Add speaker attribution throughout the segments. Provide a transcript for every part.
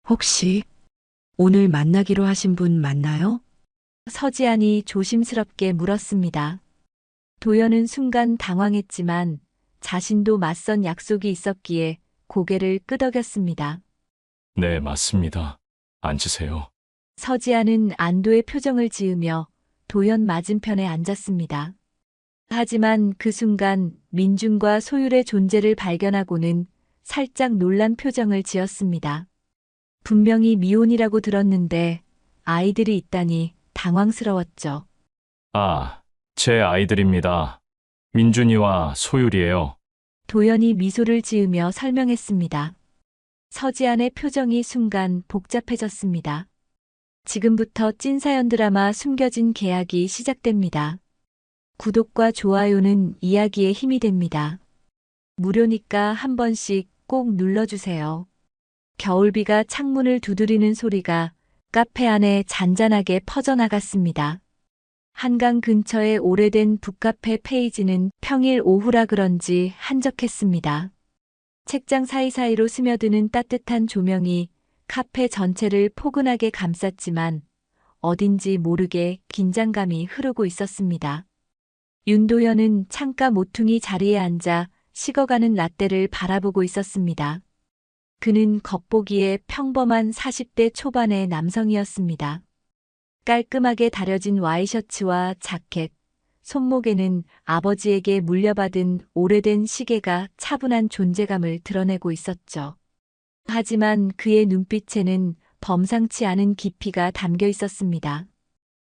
Speaker 1: 혹시 오늘 만나기로 하신 분 맞나요?
Speaker 2: 서지안이 조심스럽게 물었습니다. 도연은 순간 당황했지만 자신도 맞선 약속이 있었기에 고개를 끄덕였습니다.
Speaker 3: 네, 맞습니다. 앉으세요.
Speaker 2: 서지안은 안도의 표정을 지으며 도연 맞은편에 앉았습니다. 하지만 그 순간 민준과 소율의 존재를 발견하고는 살짝 놀란 표정을 지었습니다. 분명히 미혼이라고 들었는데 아이들이 있다니 당황스러웠죠.
Speaker 3: 아, 제 아이들입니다. 민준이와 소율이에요.
Speaker 2: 도연이 미소를 지으며 설명했습니다. 서지안의 표정이 순간 복잡해졌습니다. 지금부터 찐사연 드라마 숨겨진 계약이 시작됩니다. 구독과 좋아요는 이야기의 힘이 됩니다. 무료니까 한 번씩 꼭 눌러주세요. 겨울비가 창문을 두드리는 소리가 카페 안에 잔잔하게 퍼져나갔습니다. 한강 근처의 오래된 북카페 페이지는 평일 오후라 그런지 한적했습니다. 책장 사이사이로 스며드는 따뜻한 조명이 카페 전체를 포근하게 감쌌지만 어딘지 모르게 긴장감이 흐르고 있었습니다. 윤도현은 창가 모퉁이 자리에 앉아 식어가는 라떼를 바라보고 있었습니다. 그는 겉보기에 평범한 40대 초반의 남성이었습니다. 깔끔하게 다려진 와이셔츠와 자켓, 손목에는 아버지에게 물려받은 오래된 시계가 차분한 존재감을 드러내고 있었죠. 하지만 그의 눈빛에는 범상치 않은 깊이가 담겨 있었습니다.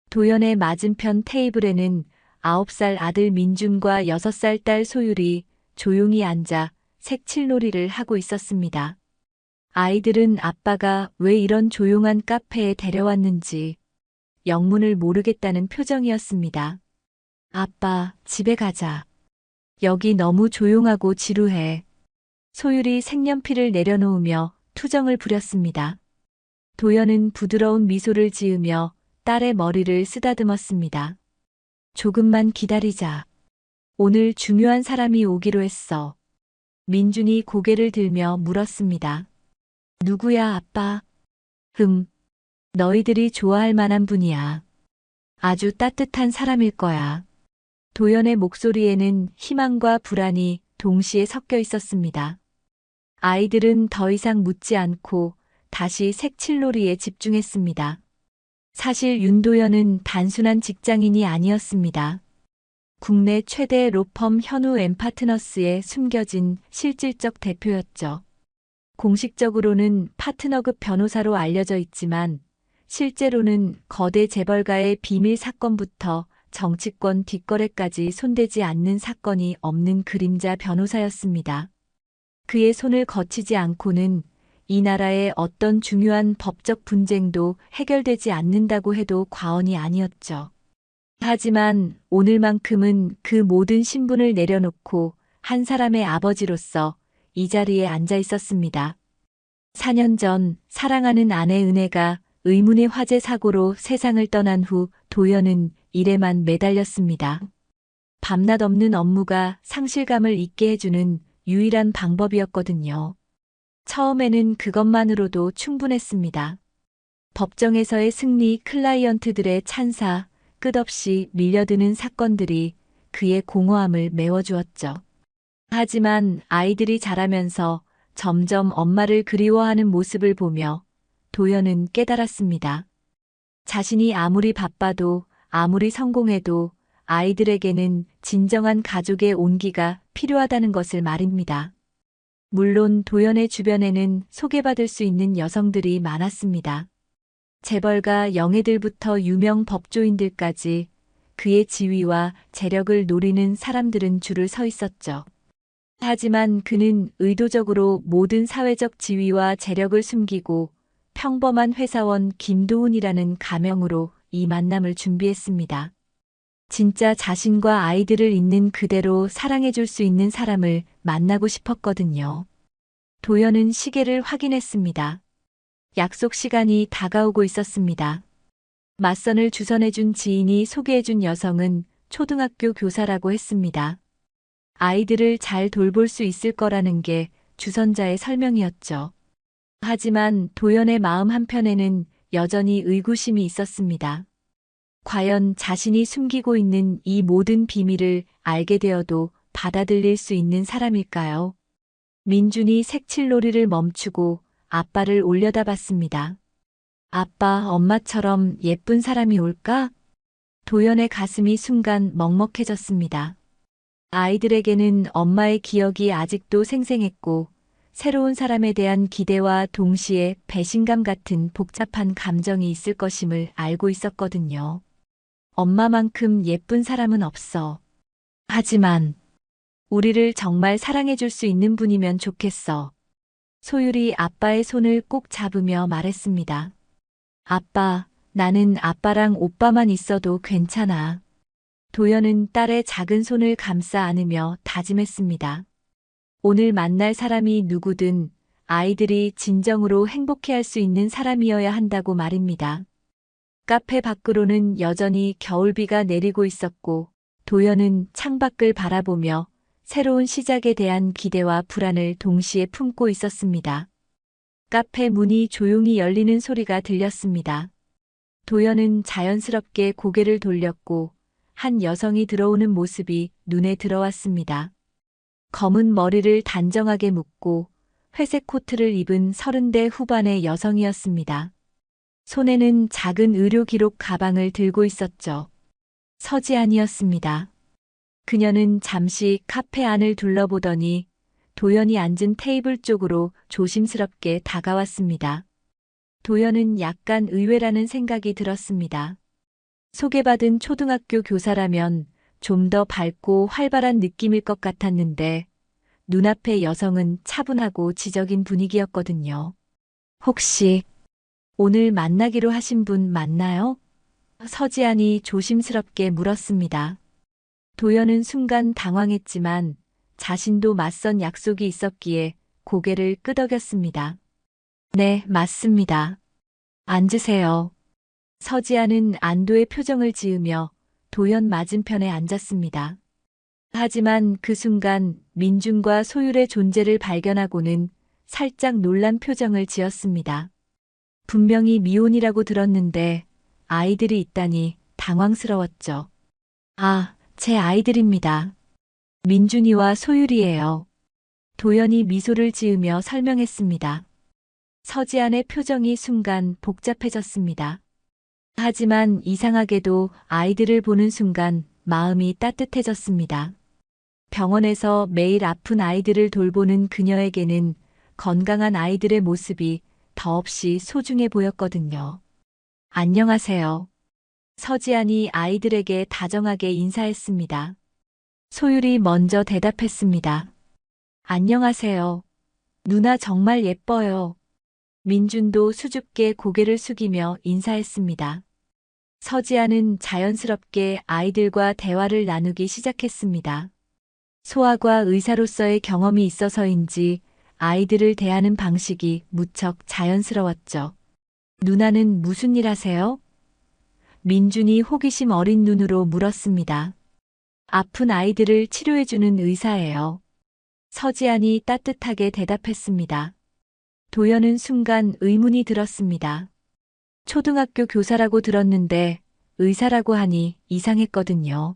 Speaker 2: 도연의 맞은편 테이블에는 9살 아들 민준과 6살 딸 소율이 조용히 앉아 색칠놀이를 하고 있었습니다. 아이들은 아빠가 왜 이런 조용한 카페에 데려왔는지 영문을 모르겠다는 표정이었습니다. 아빠, 집에 가자. 여기 너무 조용하고 지루해. 소율이 색연필을 내려놓으며 투정을 부렸습니다. 도연은 부드러운 미소를 지으며 딸의 머리를 쓰다듬었습니다. 조금만 기다리자. 오늘 중요한 사람이 오기로 했어. 민준이 고개를 들며 물었습니다. 누구야, 아빠? 너희들이 좋아할 만한 분이야. 아주 따뜻한 사람일 거야. 도연의 목소리에는 희망과 불안이 동시에 섞여 있었습니다. 아이들은 더 이상 묻지 않고 다시 색칠놀이에 집중했습니다. 사실 윤도현은 단순한 직장인이 아니었습니다. 국내 최대 로펌 현우 엠파트너스의 숨겨진 실질적 대표였죠. 공식적으로는 파트너급 변호사로 알려져 있지만 실제로는 거대 재벌가의 비밀 사건부터 정치권 뒷거래까지 손대지 않는 사건이 없는 그림자 변호사였습니다. 그의 손을 거치지 않고는 이 나라의 어떤 중요한 법적 분쟁도 해결되지 않는다고 해도 과언이 아니었죠. 하지만 오늘만큼은 그 모든 신분을 내려놓고 한 사람의 아버지로서 이 자리에 앉아 있었습니다. 4년 전 사랑하는 아내 은혜가 의문의 화재 사고로 세상을 떠난 후 도연은 일에만 매달렸습니다. 밤낮 없는 업무가 상실감을 잊게 해주는 유일한 방법이었거든요. 처음에는 그것만으로도 충분했습니다. 법정에서의 승리, 클라이언트들의 찬사, 끝없이 밀려드는 사건들이 그의 공허함을 메워주었죠. 하지만 아이들이 자라면서 점점 엄마를 그리워하는 모습을 보며 도연은 깨달았습니다. 자신이 아무리 바빠도 아무리 성공해도 아이들에게는 진정한 가족의 온기가 필요하다는 것을 말입니다. 물론 도연의 주변에는 소개받을 수 있는 여성들이 많았습니다. 재벌가 영예들부터 유명 법조인들까지 그의 지위와 재력을 노리는 사람들은 줄을 서 있었죠. 하지만 그는 의도적으로 모든 사회적 지위와 재력을 숨기고 평범한 회사원 김도훈이라는 가명으로 이 만남을 준비했습니다. 진짜 자신과 아이들을 있는 그대로 사랑해줄 수 있는 사람을 만나고 싶었거든요. 도연은 시계를 확인했습니다. 약속 시간이 다가오고 있었습니다. 맞선을 주선해준 지인이 소개해준 여성은 초등학교 교사라고 했습니다. 아이들을 잘 돌볼 수 있을 거라는 게 주선자의 설명이었죠. 하지만 도연의 마음 한편에는 여전히 의구심이 있었습니다. 과연 자신이 숨기고 있는 이 모든 비밀을 알게 되어도 받아들일 수 있는 사람일까요? 민준이 색칠놀이를 멈추고 아빠를 올려다봤습니다. 아빠, 엄마처럼 예쁜 사람이 올까? 도연의 가슴이 순간 먹먹해졌습니다. 아이들에게는 엄마의 기억이 아직도 생생했고, 새로운 사람에 대한 기대와 동시에 배신감 같은 복잡한 감정이 있을 것임을 알고 있었거든요. 엄마만큼 예쁜 사람은 없어. 하지만 우리를 정말 사랑해줄 수 있는 분이면 좋겠어. 소율이 아빠의 손을 꼭 잡으며 말했습니다. 아빠, 나는 아빠랑 오빠만 있어도 괜찮아. 도연은 딸의 작은 손을 감싸 안으며 다짐했습니다. 오늘 만날 사람이 누구든 아이들이 진정으로 행복해할 수 있는 사람이어야 한다고 말입니다. 카페 밖으로는 여전히 겨울비가 내리고 있었고, 도연은 창밖을 바라보며 새로운 시작에 대한 기대와 불안을 동시에 품고 있었습니다. 카페 문이 조용히 열리는 소리가 들렸습니다. 도연은 자연스럽게 고개를 돌렸고 한 여성이 들어오는 모습이 눈에 들어왔습니다. 검은 머리를 단정하게 묶고 회색 코트를 입은 30대 후반의 여성이었습니다. 손에는 작은 의료 기록 가방을 들고 있었죠. 서지안이었습니다. 그녀는 잠시 카페 안을 둘러보더니 도연이 앉은 테이블 쪽으로 조심스럽게 다가왔습니다. 도연은 약간 의외라는 생각이 들었습니다. 소개받은 초등학교 교사라면 좀 더 밝고 활발한 느낌일 것 같았는데 눈앞의 여성은 차분하고 지적인 분위기였거든요. 혹시 오늘 만나기로 하신 분 맞나요? 서지안이 조심스럽게 물었습니다. 도연은 순간 당황했지만 자신도 맞선 약속이 있었기에 고개를 끄덕였습니다. 네, 맞습니다. 앉으세요. 서지안은 안도의 표정을 지으며 도연 맞은편에 앉았습니다. 하지만 그 순간 민준과 소율의 존재를 발견하고는 살짝 놀란 표정을 지었습니다. 분명히 미혼이라고 들었는데 아이들이 있다니 당황스러웠죠. 아, 제 아이들입니다. 민준이와 소율이에요. 도연이 미소를 지으며 설명했습니다. 서지안의 표정이 순간 복잡해졌습니다. 하지만 이상하게도 아이들을 보는 순간 마음이 따뜻해졌습니다. 병원에서 매일 아픈 아이들을 돌보는 그녀에게는 건강한 아이들의 모습이 더없이 소중해 보였거든요. 안녕하세요. 서지안이 아이들에게 다정하게 인사했습니다. 소율이 먼저 대답했습니다. 안녕하세요. 누나 정말 예뻐요. 민준도 수줍게 고개를 숙이며 인사했습니다. 서지안은 자연스럽게 아이들과 대화를 나누기 시작했습니다. 소아과 의사로서의 경험이 있어서인지 아이들을 대하는 방식이 무척 자연스러웠죠. 누나는 무슨 일 하세요? 민준이 호기심 어린 눈으로 물었습니다. 아픈 아이들을 치료해주는 의사예요. 서지안이 따뜻하게 대답했습니다. 도연은 순간 의문이 들었습니다. 초등학교 교사라고 들었는데 의사라고 하니 이상했거든요.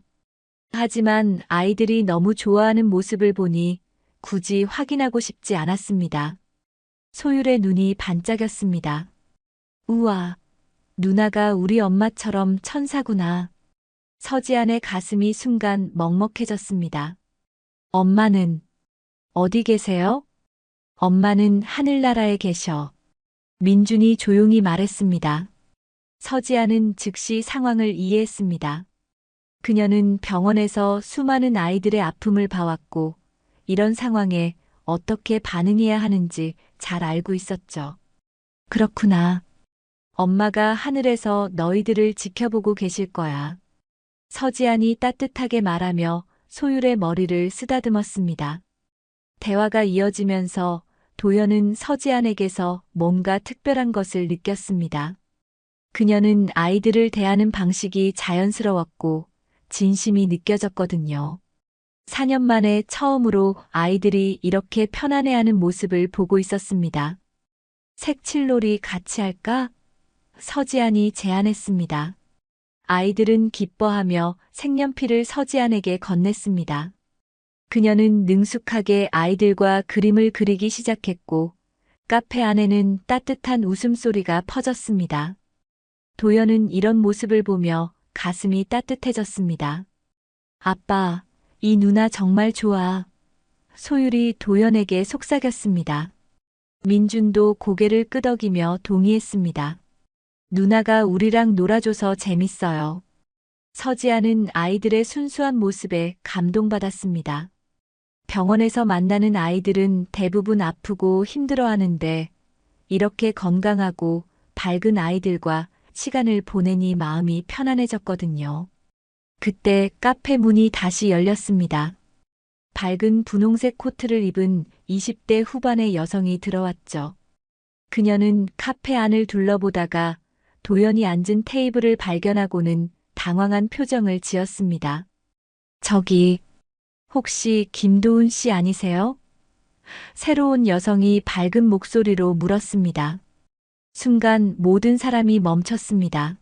Speaker 2: 하지만 아이들이 너무 좋아하는 모습을 보니 굳이 확인하고 싶지 않았습니다. 소율의 눈이 반짝였습니다. 우와, 누나가 우리 엄마처럼 천사구나. 서지안의 가슴이 순간 먹먹해졌습니다. 엄마는 어디 계세요? 엄마는 하늘나라에 계셔. 민준이 조용히 말했습니다. 서지안은 즉시 상황을 이해했습니다. 그녀는 병원에서 수많은 아이들의 아픔을 봐왔고 이런 상황에 어떻게 반응해야 하는지 잘 알고 있었죠. 그렇구나. 엄마가 하늘에서 너희들을 지켜보고 계실 거야. 서지안이 따뜻하게 말하며 소율의 머리를 쓰다듬었습니다. 대화가 이어지면서 도연은 서지안에게서 뭔가 특별한 것을 느꼈습니다. 그녀는 아이들을 대하는 방식이 자연스러웠고 진심이 느껴졌거든요. 4년 만에 처음으로 아이들이 이렇게 편안해하는 모습을 보고 있었습니다. 색칠놀이 같이 할까? 서지안이 제안했습니다. 아이들은 기뻐하며 색연필을 서지안에게 건넸습니다. 그녀는 능숙하게 아이들과 그림을 그리기 시작했고 카페 안에는 따뜻한 웃음소리가 퍼졌습니다. 도연은 이런 모습을 보며 가슴이 따뜻해졌습니다. 아빠, 이 누나 정말 좋아. 소율이 도연에게 속삭였습니다. 민준도 고개를 끄덕이며 동의했습니다. 누나가 우리랑 놀아줘서 재밌어요. 서지아는 아이들의 순수한 모습에 감동받았습니다. 병원에서 만나는 아이들은 대부분 아프고 힘들어하는데 이렇게 건강하고 밝은 아이들과 시간을 보내니 마음이 편안해졌거든요. 그때 카페 문이 다시 열렸습니다. 밝은 분홍색 코트를 입은 20대 후반의 여성이 들어왔죠. 그녀는 카페 안을 둘러보다가 도연이 앉은 테이블을 발견하고는 당황한 표정을 지었습니다. 저기, 혹시 김도훈 씨 아니세요? 새로운 여성이 밝은 목소리로 물었습니다. 순간 모든 사람이 멈췄습니다.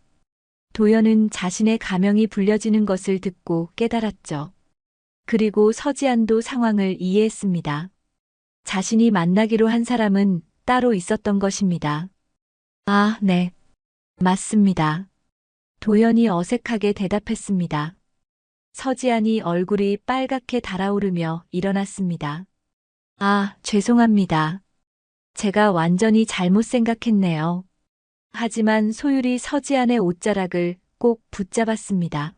Speaker 2: 도연은 자신의 가명이 불려지는 것을 듣고 깨달았죠. 그리고 서지안도 상황을 이해했습니다. 자신이 만나기로 한 사람은 따로 있었던 것입니다. 아, 네. 맞습니다. 도연이 어색하게 대답했습니다. 서지안이 얼굴이 빨갛게 달아오르며 일어났습니다. 아, 죄송합니다. 제가 완전히 잘못 생각했네요. 하지만 소율이 서지안의 옷자락을 꼭 붙잡았습니다.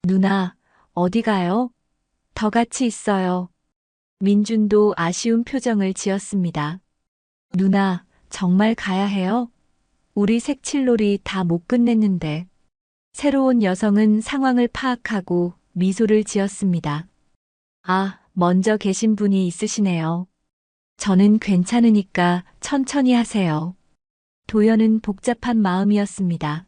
Speaker 2: 누나, 어디 가요? 더 같이 있어요. 민준도 아쉬운 표정을 지었습니다. 누나, 정말 가야 해요? 우리 색칠놀이 다 못 끝냈는데. 새로운 여성은 상황을 파악하고 미소를 지었습니다. 아, 먼저 계신 분이 있으시네요. 저는 괜찮으니까 천천히 하세요. 도연은 복잡한 마음이었습니다.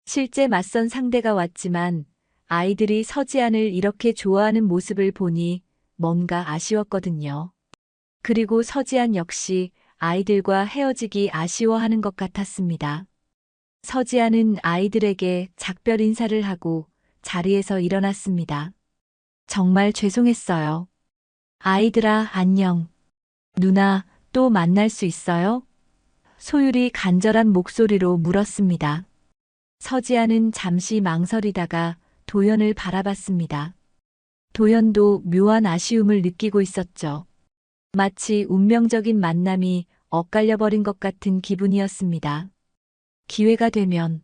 Speaker 2: 실제 맞선 상대가 왔지만 아이들이 서지안을 이렇게 좋아하는 모습을 보니 뭔가 아쉬웠거든요. 그리고 서지안 역시 아이들과 헤어지기 아쉬워하는 것 같았습니다. 서지안은 아이들에게 작별 인사를 하고 자리에서 일어났습니다. 정말 죄송했어요. 아이들아, 안녕. 누나, 또 만날 수 있어요? 소율이 간절한 목소리로 물었습니다. 서지안은 잠시 망설이다가 도연을 바라봤습니다. 도연도 묘한 아쉬움을 느끼고 있었죠. 마치 운명적인 만남이 엇갈려버린 것 같은 기분이었습니다. 기회가 되면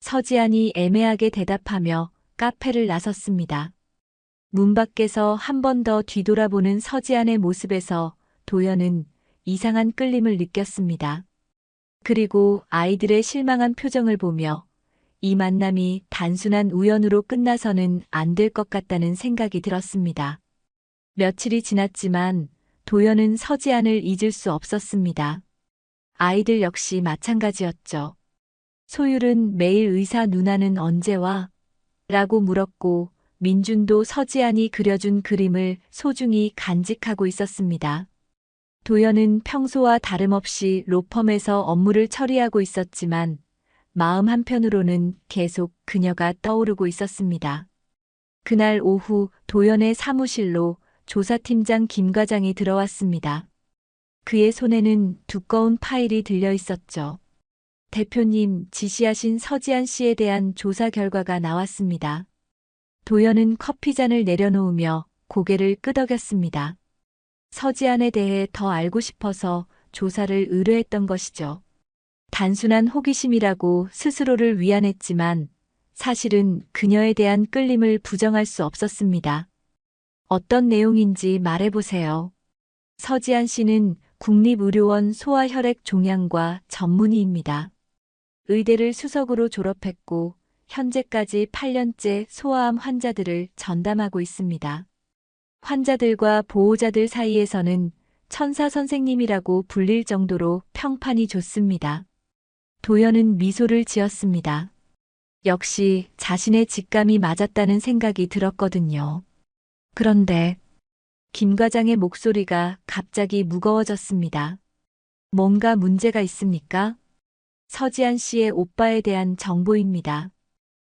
Speaker 2: 서지안이 애매하게 대답하며 카페를 나섰습니다. 문 밖에서 한 번 더 뒤돌아보는 서지안의 모습에서 도연은 이상한 끌림을 느꼈습니다. 그리고 아이들의 실망한 표정을 보며 이 만남이 단순한 우연으로 끝나서는 안 될 것 같다는 생각이 들었습니다. 며칠이 지났지만 도연은 서지안을 잊을 수 없었습니다. 아이들 역시 마찬가지였죠. 소율은 매일 의사 누나는 언제 와? 라고 물었고 민준도 서지안이 그려준 그림을 소중히 간직하고 있었습니다. 도연은 평소와 다름없이 로펌에서 업무를 처리하고 있었지만 마음 한편으로는 계속 그녀가 떠오르고 있었습니다. 그날 오후 도연의 사무실로 조사팀장 김 과장이 들어왔습니다. 그의 손에는 두꺼운 파일이 들려 있었죠. 대표님 지시하신 서지안 씨에 대한 조사 결과가 나왔습니다. 도연은 커피잔을 내려놓으며 고개를 끄덕였습니다. 서지안에 대해 더 알고 싶어서 조사를 의뢰했던 것이죠. 단순한 호기심이라고 스스로를 위안했지만 사실은 그녀에 대한 끌림을 부정할 수 없었습니다. 어떤 내용인지 말해보세요. 서지안 씨는 국립의료원 소아혈액 종양과 전문의입니다. 의대를 수석으로 졸업했고 현재까지 8년째 소아암 환자들을 전담하고 있습니다. 환자들과 보호자들 사이에서는 천사 선생님이라고 불릴 정도로 평판이 좋습니다. 도연은 미소를 지었습니다. 역시 자신의 직감이 맞았다는 생각이 들었거든요. 그런데 김 과장의 목소리가 갑자기 무거워졌습니다. 뭔가 문제가 있습니까? 서지한 씨의 오빠에 대한 정보입니다.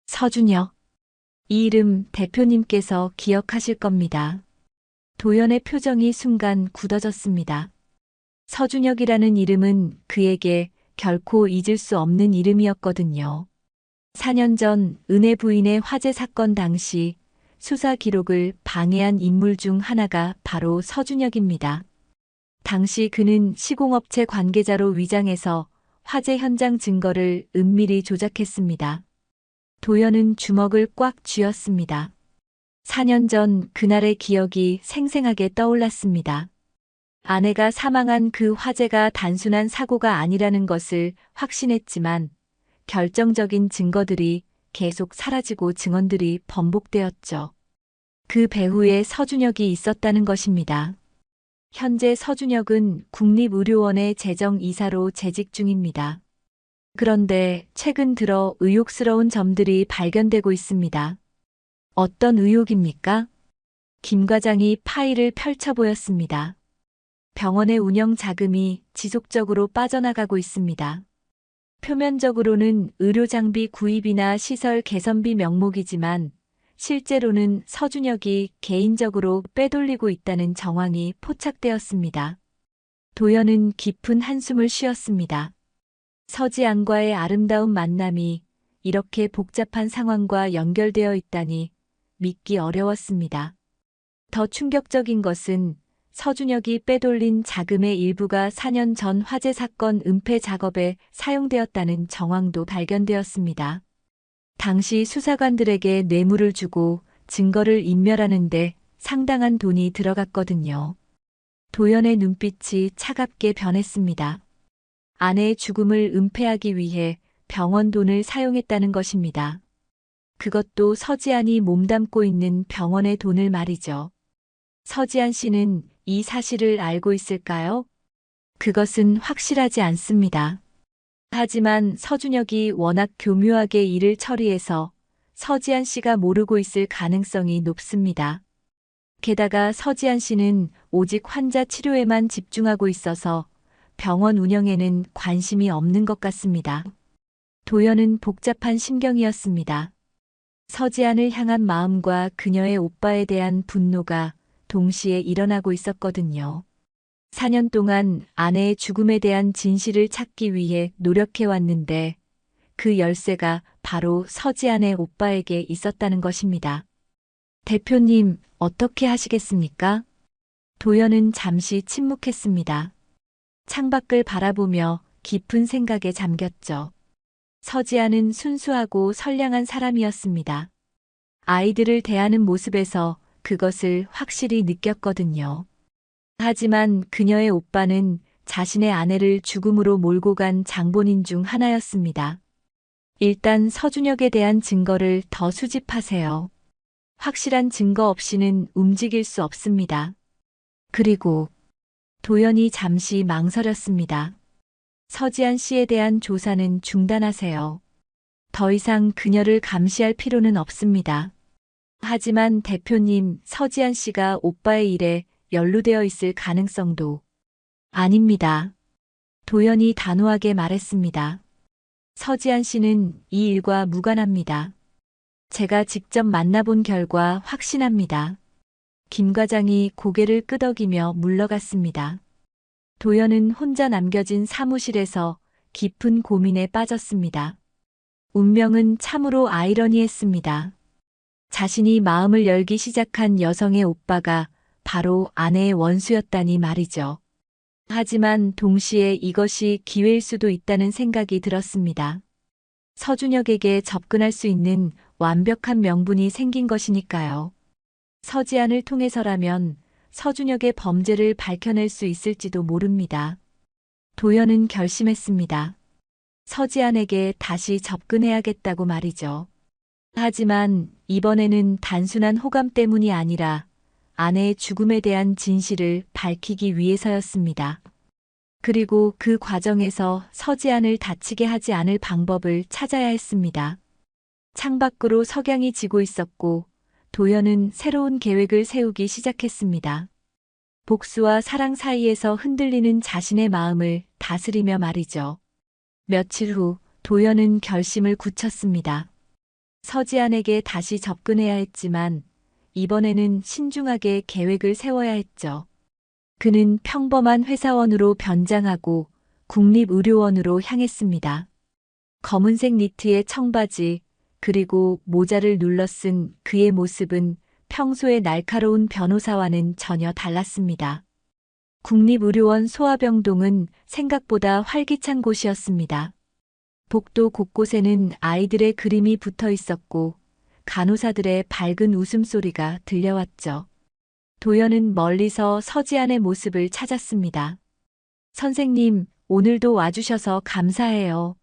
Speaker 2: 서준혁. 이 이름 대표님께서 기억하실 겁니다. 도연의 표정이 순간 굳어졌습니다. 서준혁이라는 이름은 그에게 결코 잊을 수 없는 이름이었거든요. 4년 전 은혜 부인의 화재 사건 당시 수사 기록을 방해한 인물 중 하나가 바로 서준혁입니다. 당시 그는 시공업체 관계자로 위장해서 화재 현장 증거를 은밀히 조작했습니다. 도연은 주먹을 꽉 쥐었습니다. 4년 전 그날의 기억이 생생하게 떠올랐습니다. 아내가 사망한 그 화재가 단순한 사고가 아니라는 것을 확신했지만 결정적인 증거들이 계속 사라지고 증언들이 번복되었죠. 그 배후에 서준혁이 있었다는 것입니다. 현재 서준혁은 국립의료원의 재정이사로 재직 중입니다. 그런데 최근 들어 의혹스러운 점들이 발견되고 있습니다. 어떤 의혹입니까? 김 과장이 파일을 펼쳐 보였습니다. 병원의 운영 자금이 지속적으로 빠져나가고 있습니다. 표면적으로는 의료장비 구입이나 시설 개선비 명목이지만 실제로는 서준혁이 개인적으로 빼돌리고 있다는 정황이 포착되었습니다. 도연은 깊은 한숨을 쉬었습니다. 서지안과의 아름다운 만남이 이렇게 복잡한 상황과 연결되어 있다니 믿기 어려웠습니다. 더 충격적인 것은 서준혁이 빼돌린 자금의 일부가 4년 전 화재 사건 은폐 작업에 사용되었다는 정황도 발견되었습니다. 당시 수사관들에게 뇌물을 주고 증거를 인멸하는데 상당한 돈이 들어갔거든요. 도연의 눈빛이 차갑게 변했습니다. 아내의 죽음을 은폐하기 위해 병원 돈을 사용했다는 것입니다. 그것도 서지안이 몸담고 있는 병원의 돈을 말이죠. 서지안 씨는 이 사실을 알고 있을까요? 그것은 확실하지 않습니다. 하지만 서준혁이 워낙 교묘하게 일을 처리해서 서지안 씨가 모르고 있을 가능성이 높습니다. 게다가 서지안 씨는 오직 환자 치료에만 집중하고 있어서 병원 운영에는 관심이 없는 것 같습니다. 도연은 복잡한 심경이었습니다. 서지안을 향한 마음과 그녀의 오빠에 대한 분노가 동시에 일어나고 있었거든요. 4년 동안 아내의 죽음에 대한 진실을 찾기 위해 노력해왔는데 그 열쇠가 바로 서지안의 오빠에게 있었다는 것입니다. 대표님, 어떻게 하시겠습니까? 도연은 잠시 침묵했습니다. 창밖을 바라보며 깊은 생각에 잠겼죠. 서지안은 순수하고 선량한 사람이었습니다. 아이들을 대하는 모습에서 그것을 확실히 느꼈거든요. 하지만 그녀의 오빠는 자신의 아내를 죽음으로 몰고 간 장본인 중 하나였습니다. 일단 서준혁에 대한 증거를 더 수집하세요. 확실한 증거 없이는 움직일 수 없습니다. 그리고 도연이 잠시 망설였습니다. 서지안 씨에 대한 조사는 중단하세요. 더 이상 그녀를 감시할 필요는 없습니다. 하지만 대표님, 서지안 씨가 오빠의 일에 연루되어 있을 가능성도 아닙니다. 도연이 단호하게 말했습니다. 서지안 씨는 이 일과 무관합니다. 제가 직접 만나본 결과 확신합니다. 김 과장이 고개를 끄덕이며 물러갔습니다. 도연은 혼자 남겨진 사무실에서 깊은 고민에 빠졌습니다. 운명은 참으로 아이러니했습니다. 자신이 마음을 열기 시작한 여성의 오빠가 바로 아내의 원수였다니 말이죠. 하지만 동시에 이것이 기회일 수도 있다는 생각이 들었습니다. 서준혁에게 접근할 수 있는 완벽한 명분이 생긴 것이니까요. 서지안을 통해서라면 서준혁의 범죄를 밝혀낼 수 있을지도 모릅니다. 도연은 결심했습니다. 서지안에게 다시 접근해야겠다고 말이죠. 하지만 이번에는 단순한 호감 때문이 아니라 아내의 죽음에 대한 진실을 밝히기 위해서였습니다. 그리고 그 과정에서 서지안을 다치게 하지 않을 방법을 찾아야 했습니다. 창밖으로 석양이 지고 있었고 도연은 새로운 계획을 세우기 시작했습니다. 복수와 사랑 사이에서 흔들리는 자신의 마음을 다스리며 말이죠. 며칠 후 도연은 결심을 굳혔습니다. 서지안에게 다시 접근해야 했지만 이번에는 신중하게 계획을 세워야 했죠. 그는 평범한 회사원으로 변장하고 국립의료원으로 향했습니다. 검은색 니트에 청바지, 그리고 모자를 눌러 쓴 그의 모습은 평소의 날카로운 변호사와는 전혀 달랐습니다. 국립의료원 소아병동은 생각보다 활기찬 곳이었습니다. 복도 곳곳에는 아이들의 그림이 붙어 있었고 간호사들의 밝은 웃음소리가 들려왔죠. 도연은 멀리서 서지안의 모습을 찾았습니다. 선생님, 오늘도 와주셔서 감사해요.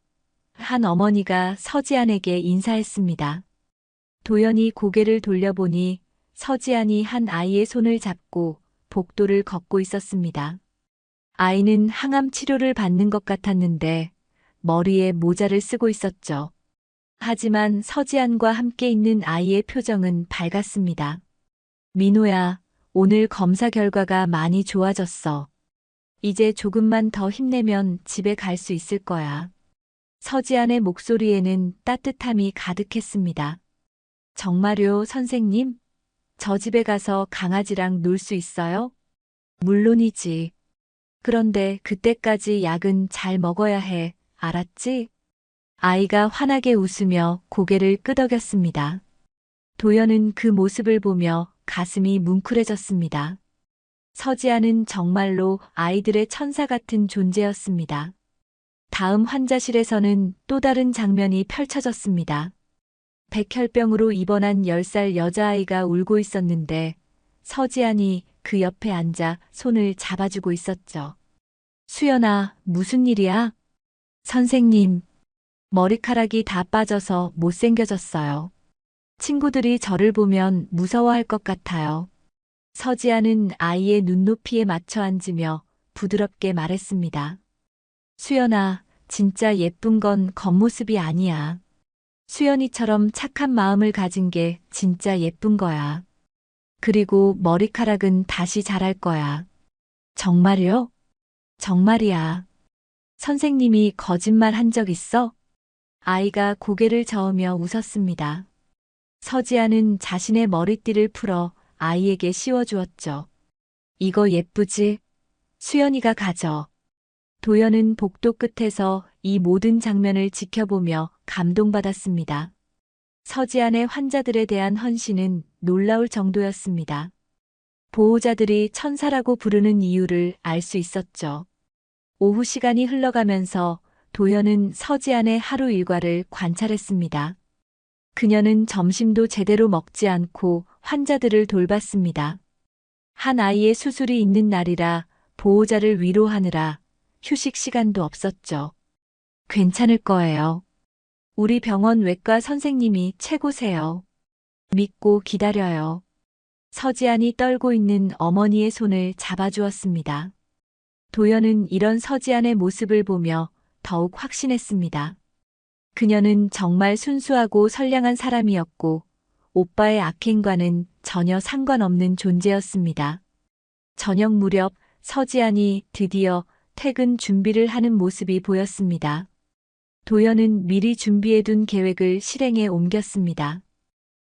Speaker 2: 한 어머니가 서지안에게 인사했습니다. 도연이 고개를 돌려보니 서지안이 한 아이의 손을 잡고 복도를 걷고 있었습니다. 아이는 항암 치료를 받는 것 같았는데 머리에 모자를 쓰고 있었죠. 하지만 서지안과 함께 있는 아이의 표정은 밝았습니다. 민호야, 오늘 검사 결과가 많이 좋아졌어. 이제 조금만 더 힘내면 집에 갈 수 있을 거야. 서지안의 목소리에는 따뜻함이 가득했습니다. 정말요, 선생님? 저 집에 가서 강아지랑 놀 수 있어요? 물론이지. 그런데 그때까지 약은 잘 먹어야 해. 알았지? 아이가 환하게 웃으며 고개를 끄덕였습니다. 도연은 그 모습을 보며 가슴이 뭉클해졌습니다. 서지안은 정말로 아이들의 천사 같은 존재였습니다. 다음 환자실에서는 또 다른 장면이 펼쳐졌습니다. 백혈병으로 입원한 10살 여자아이가 울고 있었는데 서지안이 그 옆에 앉아 손을 잡아주고 있었죠. 수연아, 무슨 일이야? 선생님, 머리카락이 다 빠져서 못생겨졌어요. 친구들이 저를 보면 무서워할 것 같아요. 서지안은 아이의 눈높이에 맞춰 앉으며 부드럽게 말했습니다. 수연아, 진짜 예쁜 건 겉모습이 아니야. 수연이처럼 착한 마음을 가진 게 진짜 예쁜 거야. 그리고 머리카락은 다시 자랄 거야. 정말요? 정말이야. 선생님이 거짓말 한 적 있어? 아이가 고개를 저으며 웃었습니다. 서지안은 자신의 머리띠를 풀어 아이에게 씌워주었죠. 이거 예쁘지? 수연이가 가져. 도연은 복도 끝에서 이 모든 장면을 지켜보며 감동받았습니다. 서지안의 환자들에 대한 헌신은 놀라울 정도였습니다. 보호자들이 천사라고 부르는 이유를 알 수 있었죠. 오후 시간이 흘러가면서 도연은 서지안의 하루 일과를 관찰했습니다. 그녀는 점심도 제대로 먹지 않고 환자들을 돌봤습니다. 한 아이의 수술이 있는 날이라 보호자를 위로하느라 휴식 시간도 없었죠. 괜찮을 거예요. 우리 병원 외과 선생님이 최고세요. 믿고 기다려요. 서지안이 떨고 있는 어머니의 손을 잡아주었습니다. 도연은 이런 서지안의 모습을 보며 더욱 확신했습니다. 그녀는 정말 순수하고 선량한 사람이었고 오빠의 악행과는 전혀 상관없는 존재였습니다. 저녁 무렵 서지안이 드디어 퇴근 준비를 하는 모습이 보였습니다. 도연은 미리 준비해둔 계획을 실행에 옮겼습니다.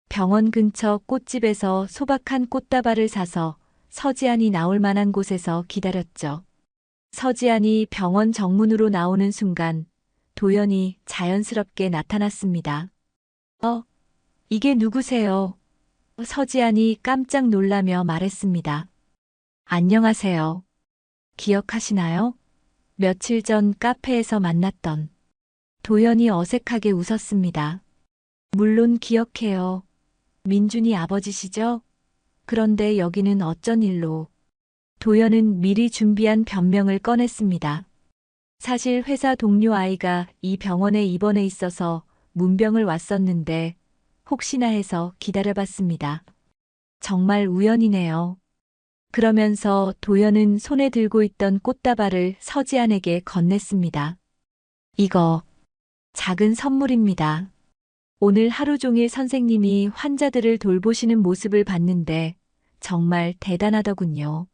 Speaker 2: 병원 근처 꽃집에서 소박한 꽃다발을 사서 서지안이 나올 만한 곳에서 기다렸죠. 서지안이 병원 정문으로 나오는 순간 도연이 자연스럽게 나타났습니다. 이게 누구세요? 서지안이 깜짝 놀라며 말했습니다. 안녕하세요. 기억하시나요? 며칠 전 카페에서 만났던. 도연이 어색하게 웃었습니다. 물론 기억해요. 민준이 아버지시죠? 그런데 여기는 어쩐 일로? 도연은 미리 준비한 변명을 꺼냈습니다. 사실 회사 동료 아이가 이 병원에 입원해 있어서 문병을 왔었는데 혹시나 해서 기다려봤습니다. 정말 우연이네요. 그러면서 도연은 손에 들고 있던 꽃다발을 서지안에게 건넸습니다. 이거 작은 선물입니다. 오늘 하루 종일 선생님이 환자들을 돌보시는 모습을 봤는데 정말 대단하더군요.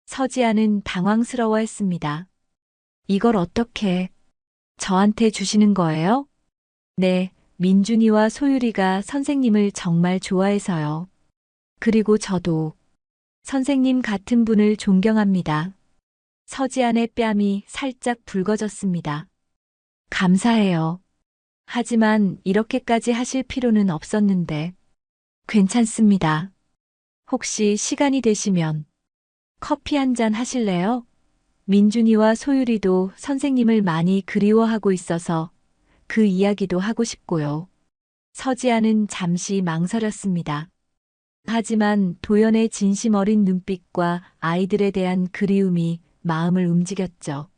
Speaker 2: 서지아는 당황스러워했습니다. 이걸 어떻게 저한테 주시는 거예요? 네, 민준이와 소율이가 선생님을 정말 좋아해서요. 그리고 저도 선생님 같은 분을 존경합니다. 서지안의 뺨이 살짝 붉어졌습니다. 감사해요. 하지만 이렇게까지 하실 필요는 없었는데. 괜찮습니다. 혹시 시간이 되시면 커피 한 잔 하실래요? 민준이와 소율이도 선생님을 많이 그리워하고 있어서 그 이야기도 하고 싶고요. 서지아는 잠시 망설였습니다. 하지만 도연의 진심 어린 눈빛과 아이들에 대한 그리움이 마음을 움직였죠.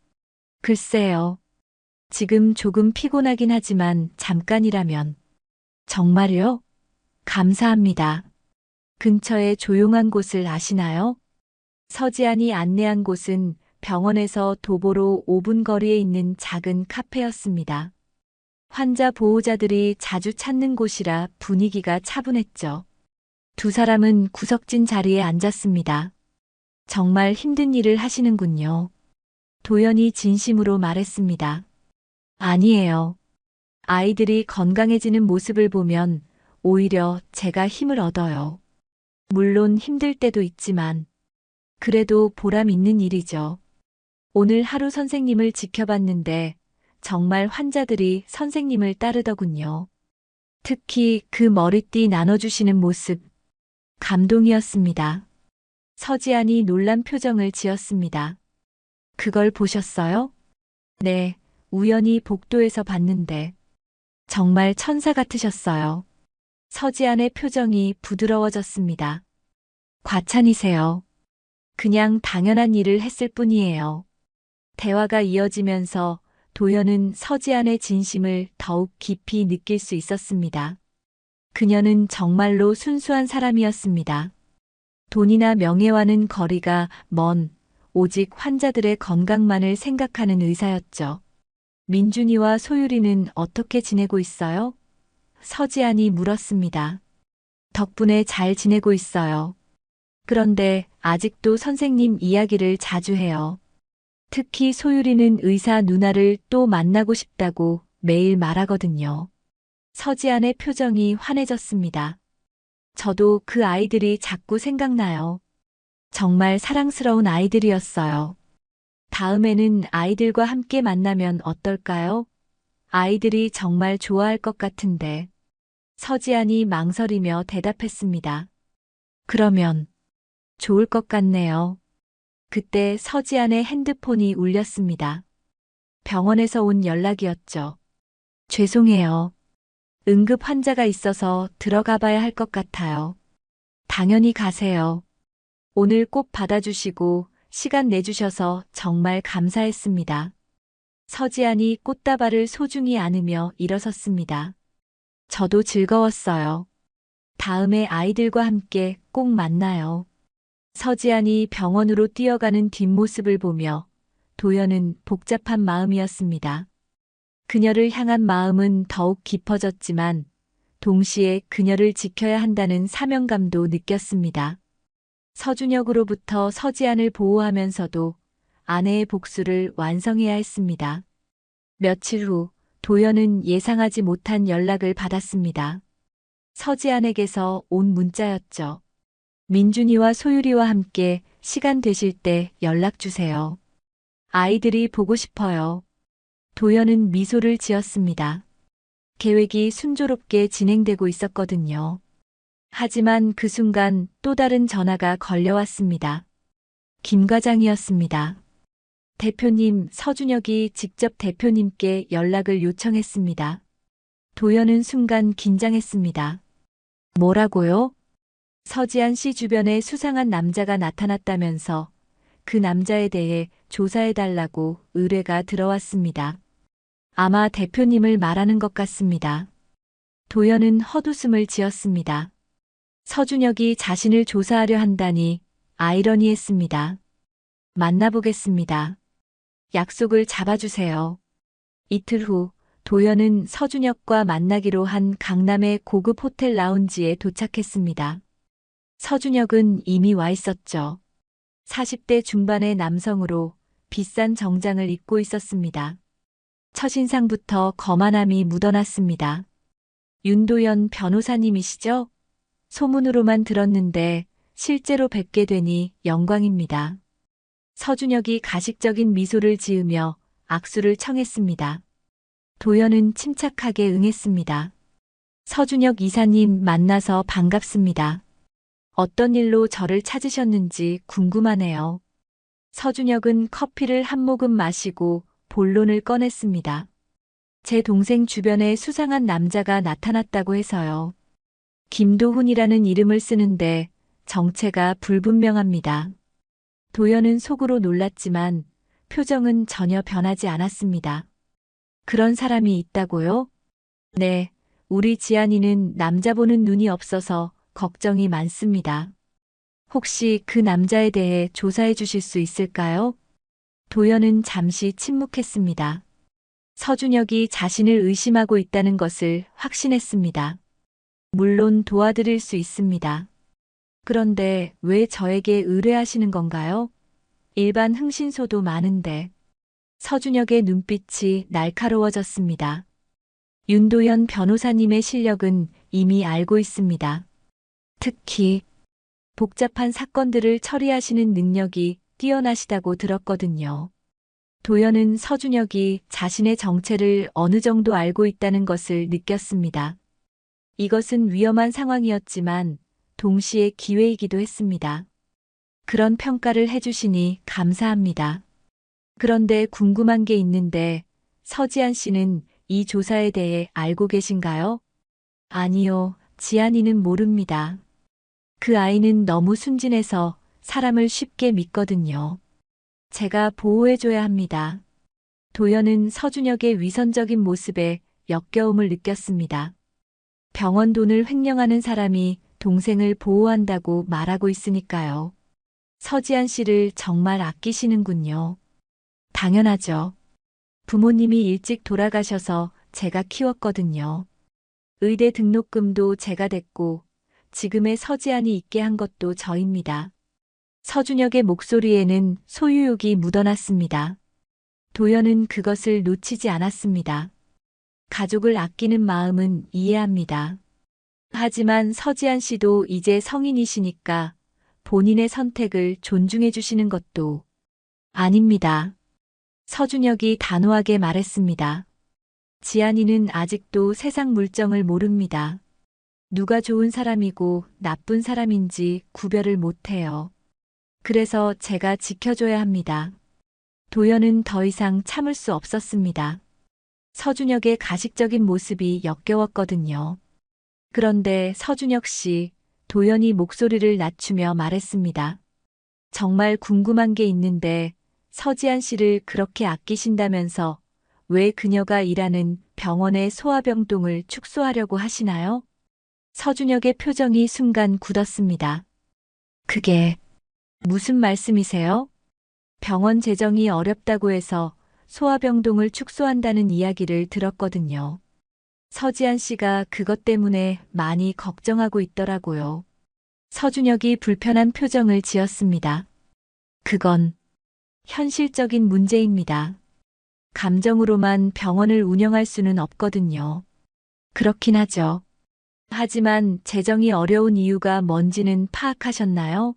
Speaker 2: 글쎄요. 지금 조금 피곤하긴 하지만 잠깐이라면. 정말요? 감사합니다. 근처에 조용한 곳을 아시나요? 서지안이 안내한 곳은 병원에서 도보로 5분 거리에 있는 작은 카페였습니다. 환자 보호자들이 자주 찾는 곳이라 분위기가 차분했죠. 두 사람은 구석진 자리에 앉았습니다. 정말 힘든 일을 하시는군요. 도연이 진심으로 말했습니다. 아니에요. 아이들이 건강해지는 모습을 보면 오히려 제가 힘을 얻어요. 물론 힘들 때도 있지만 그래도 보람 있는 일이죠. 오늘 하루 선생님을 지켜봤는데 정말 환자들이 선생님을 따르더군요. 특히 그 머리띠 나눠주시는 모습, 감동이었습니다. 서지안이 놀란 표정을 지었습니다. 그걸 보셨어요? 네, 우연히 복도에서 봤는데 정말 천사 같으셨어요. 서지안의 표정이 부드러워졌습니다. 과찬이세요. 그냥 당연한 일을 했을 뿐이에요. 대화가 이어지면서 도연은 서지안의 진심을 더욱 깊이 느낄 수 있었습니다. 그녀는 정말로 순수한 사람이었습니다. 돈이나 명예와는 거리가 먼 오직 환자들의 건강만을 생각하는 의사였죠. 민준이와 소율이는 어떻게 지내고 있어요? 서지안이 물었습니다. 덕분에 잘 지내고 있어요. 그런데 아직도 선생님 이야기를 자주 해요. 특히 소율이는 의사 누나를 또 만나고 싶다고 매일 말하거든요. 서지안의 표정이 환해졌습니다. 저도 그 아이들이 자꾸 생각나요. 정말 사랑스러운 아이들이었어요. 다음에는 아이들과 함께 만나면 어떨까요? 아이들이 정말 좋아할 것 같은데. 서지안이 망설이며 대답했습니다. 그러면 좋을 것 같네요. 그때 서지안의 핸드폰이 울렸습니다. 병원에서 온 연락이었죠. 죄송해요. 응급 환자가 있어서 들어가 봐야 할 것 같아요. 당연히 가세요. 오늘 꼭 받아주시고 시간 내주셔서 정말 감사했습니다. 서지안이 꽃다발을 소중히 안으며 일어섰습니다. 저도 즐거웠어요. 다음에 아이들과 함께 꼭 만나요. 서지안이 병원으로 뛰어가는 뒷모습을 보며 도연은 복잡한 마음이었습니다. 그녀를 향한 마음은 더욱 깊어졌지만 동시에 그녀를 지켜야 한다는 사명감도 느꼈습니다. 서준혁으로부터 서지안을 보호하면서도 아내의 복수를 완성해야 했습니다. 며칠 후 도연은 예상하지 못한 연락을 받았습니다. 서지안에게서 온 문자였죠. 민준이와 소율이와 함께 시간 되실 때 연락 주세요. 아이들이 보고 싶어요. 도연은 미소를 지었습니다. 계획이 순조롭게 진행되고 있었거든요. 하지만 그 순간 또 다른 전화가 걸려왔습니다. 김 과장이었습니다. 대표님, 서준혁이 직접 대표님께 연락을 요청했습니다. 도연은 순간 긴장했습니다. 뭐라고요? 서지안 씨 주변에 수상한 남자가 나타났다면서 그 남자에 대해 조사해달라고 의뢰가 들어왔습니다. 아마 대표님을 말하는 것 같습니다. 도연은 헛웃음을 지었습니다. 서준혁이 자신을 조사하려 한다니 아이러니했습니다. 만나보겠습니다. 약속을 잡아주세요. 이틀 후 도연은 서준혁과 만나기로 한 강남의 고급 호텔 라운지에 도착했습니다. 서준혁은 이미 와 있었죠. 40대 중반의 남성으로 비싼 정장을 입고 있었습니다. 첫인상부터 거만함이 묻어났습니다. 윤도현 변호사님이시죠? 소문으로만 들었는데 실제로 뵙게 되니 영광입니다. 서준혁이 가식적인 미소를 지으며 악수를 청했습니다. 도연은 침착하게 응했습니다. 서준혁 이사님 만나서 반갑습니다. 어떤 일로 저를 찾으셨는지 궁금하네요. 서준혁은 커피를 한 모금 마시고 본론을 꺼냈습니다. 제 동생 주변에 수상한 남자가 나타났다고 해서요. 김도훈이라는 이름을 쓰는데 정체가 불분명합니다. 도연은 속으로 놀랐지만 표정은 전혀 변하지 않았습니다. 그런 사람이 있다고요? 네, 우리 지안이는 남자 보는 눈이 없어서 걱정이 많습니다. 혹시 그 남자에 대해 조사해 주실 수 있을까요? 도연은 잠시 침묵했습니다. 서준혁이 자신을 의심하고 있다는 것을 확신했습니다. 물론 도와드릴 수 있습니다. 그런데 왜 저에게 의뢰하시는 건가요? 일반 흥신소도 많은데. 서준혁의 눈빛이 날카로워졌습니다. 윤도현 변호사님의 실력은 이미 알고 있습니다. 특히 복잡한 사건들을 처리하시는 능력이 뛰어나시다고 들었거든요. 도연은 서준혁이 자신의 정체를 어느 정도 알고 있다는 것을 느꼈습니다. 이것은 위험한 상황이었지만 동시에 기회이기도 했습니다. 그런 평가를 해주시니 감사합니다. 그런데 궁금한 게 있는데 서지안 씨는 이 조사에 대해 알고 계신가요? 아니요, 지안이는 모릅니다. 그 아이는 너무 순진해서 사람을 쉽게 믿거든요. 제가 보호해줘야 합니다. 도연은 서준혁의 위선적인 모습에 역겨움을 느꼈습니다. 병원 돈을 횡령하는 사람이 동생을 보호한다고 말하고 있으니까요. 서지안 씨를 정말 아끼시는군요. 당연하죠. 부모님이 일찍 돌아가셔서 제가 키웠거든요. 의대 등록금도 제가 댔고 지금의 서지안이 있게 한 것도 저입니다. 서준혁의 목소리에는 소유욕이 묻어났습니다. 도연은 그것을 놓치지 않았습니다. 가족을 아끼는 마음은 이해합니다. 하지만 서지안 씨도 이제 성인이시니까 본인의 선택을 존중해 주시는 것도 아닙니다. 서준혁이 단호하게 말했습니다. 지안이는 아직도 세상 물정을 모릅니다. 누가 좋은 사람이고 나쁜 사람인지 구별을 못해요. 그래서 제가 지켜줘야 합니다. 도연은 더 이상 참을 수 없었습니다. 서준혁의 가식적인 모습이 역겨웠거든요. 그런데 서준혁 씨, 도연이 목소리를 낮추며 말했습니다. 정말 궁금한 게 있는데 서지안 씨를 그렇게 아끼신다면서 왜 그녀가 일하는 병원의 소아병동을 축소하려고 하시나요? 서준혁의 표정이 순간 굳었습니다. 그게 무슨 말씀이세요? 병원 재정이 어렵다고 해서 소아병동을 축소한다는 이야기를 들었거든요. 서지안 씨가 그것 때문에 많이 걱정하고 있더라고요. 서준혁이 불편한 표정을 지었습니다. 그건 현실적인 문제입니다. 감정으로만 병원을 운영할 수는 없거든요. 그렇긴 하죠. 하지만 재정이 어려운 이유가 뭔지는 파악하셨나요?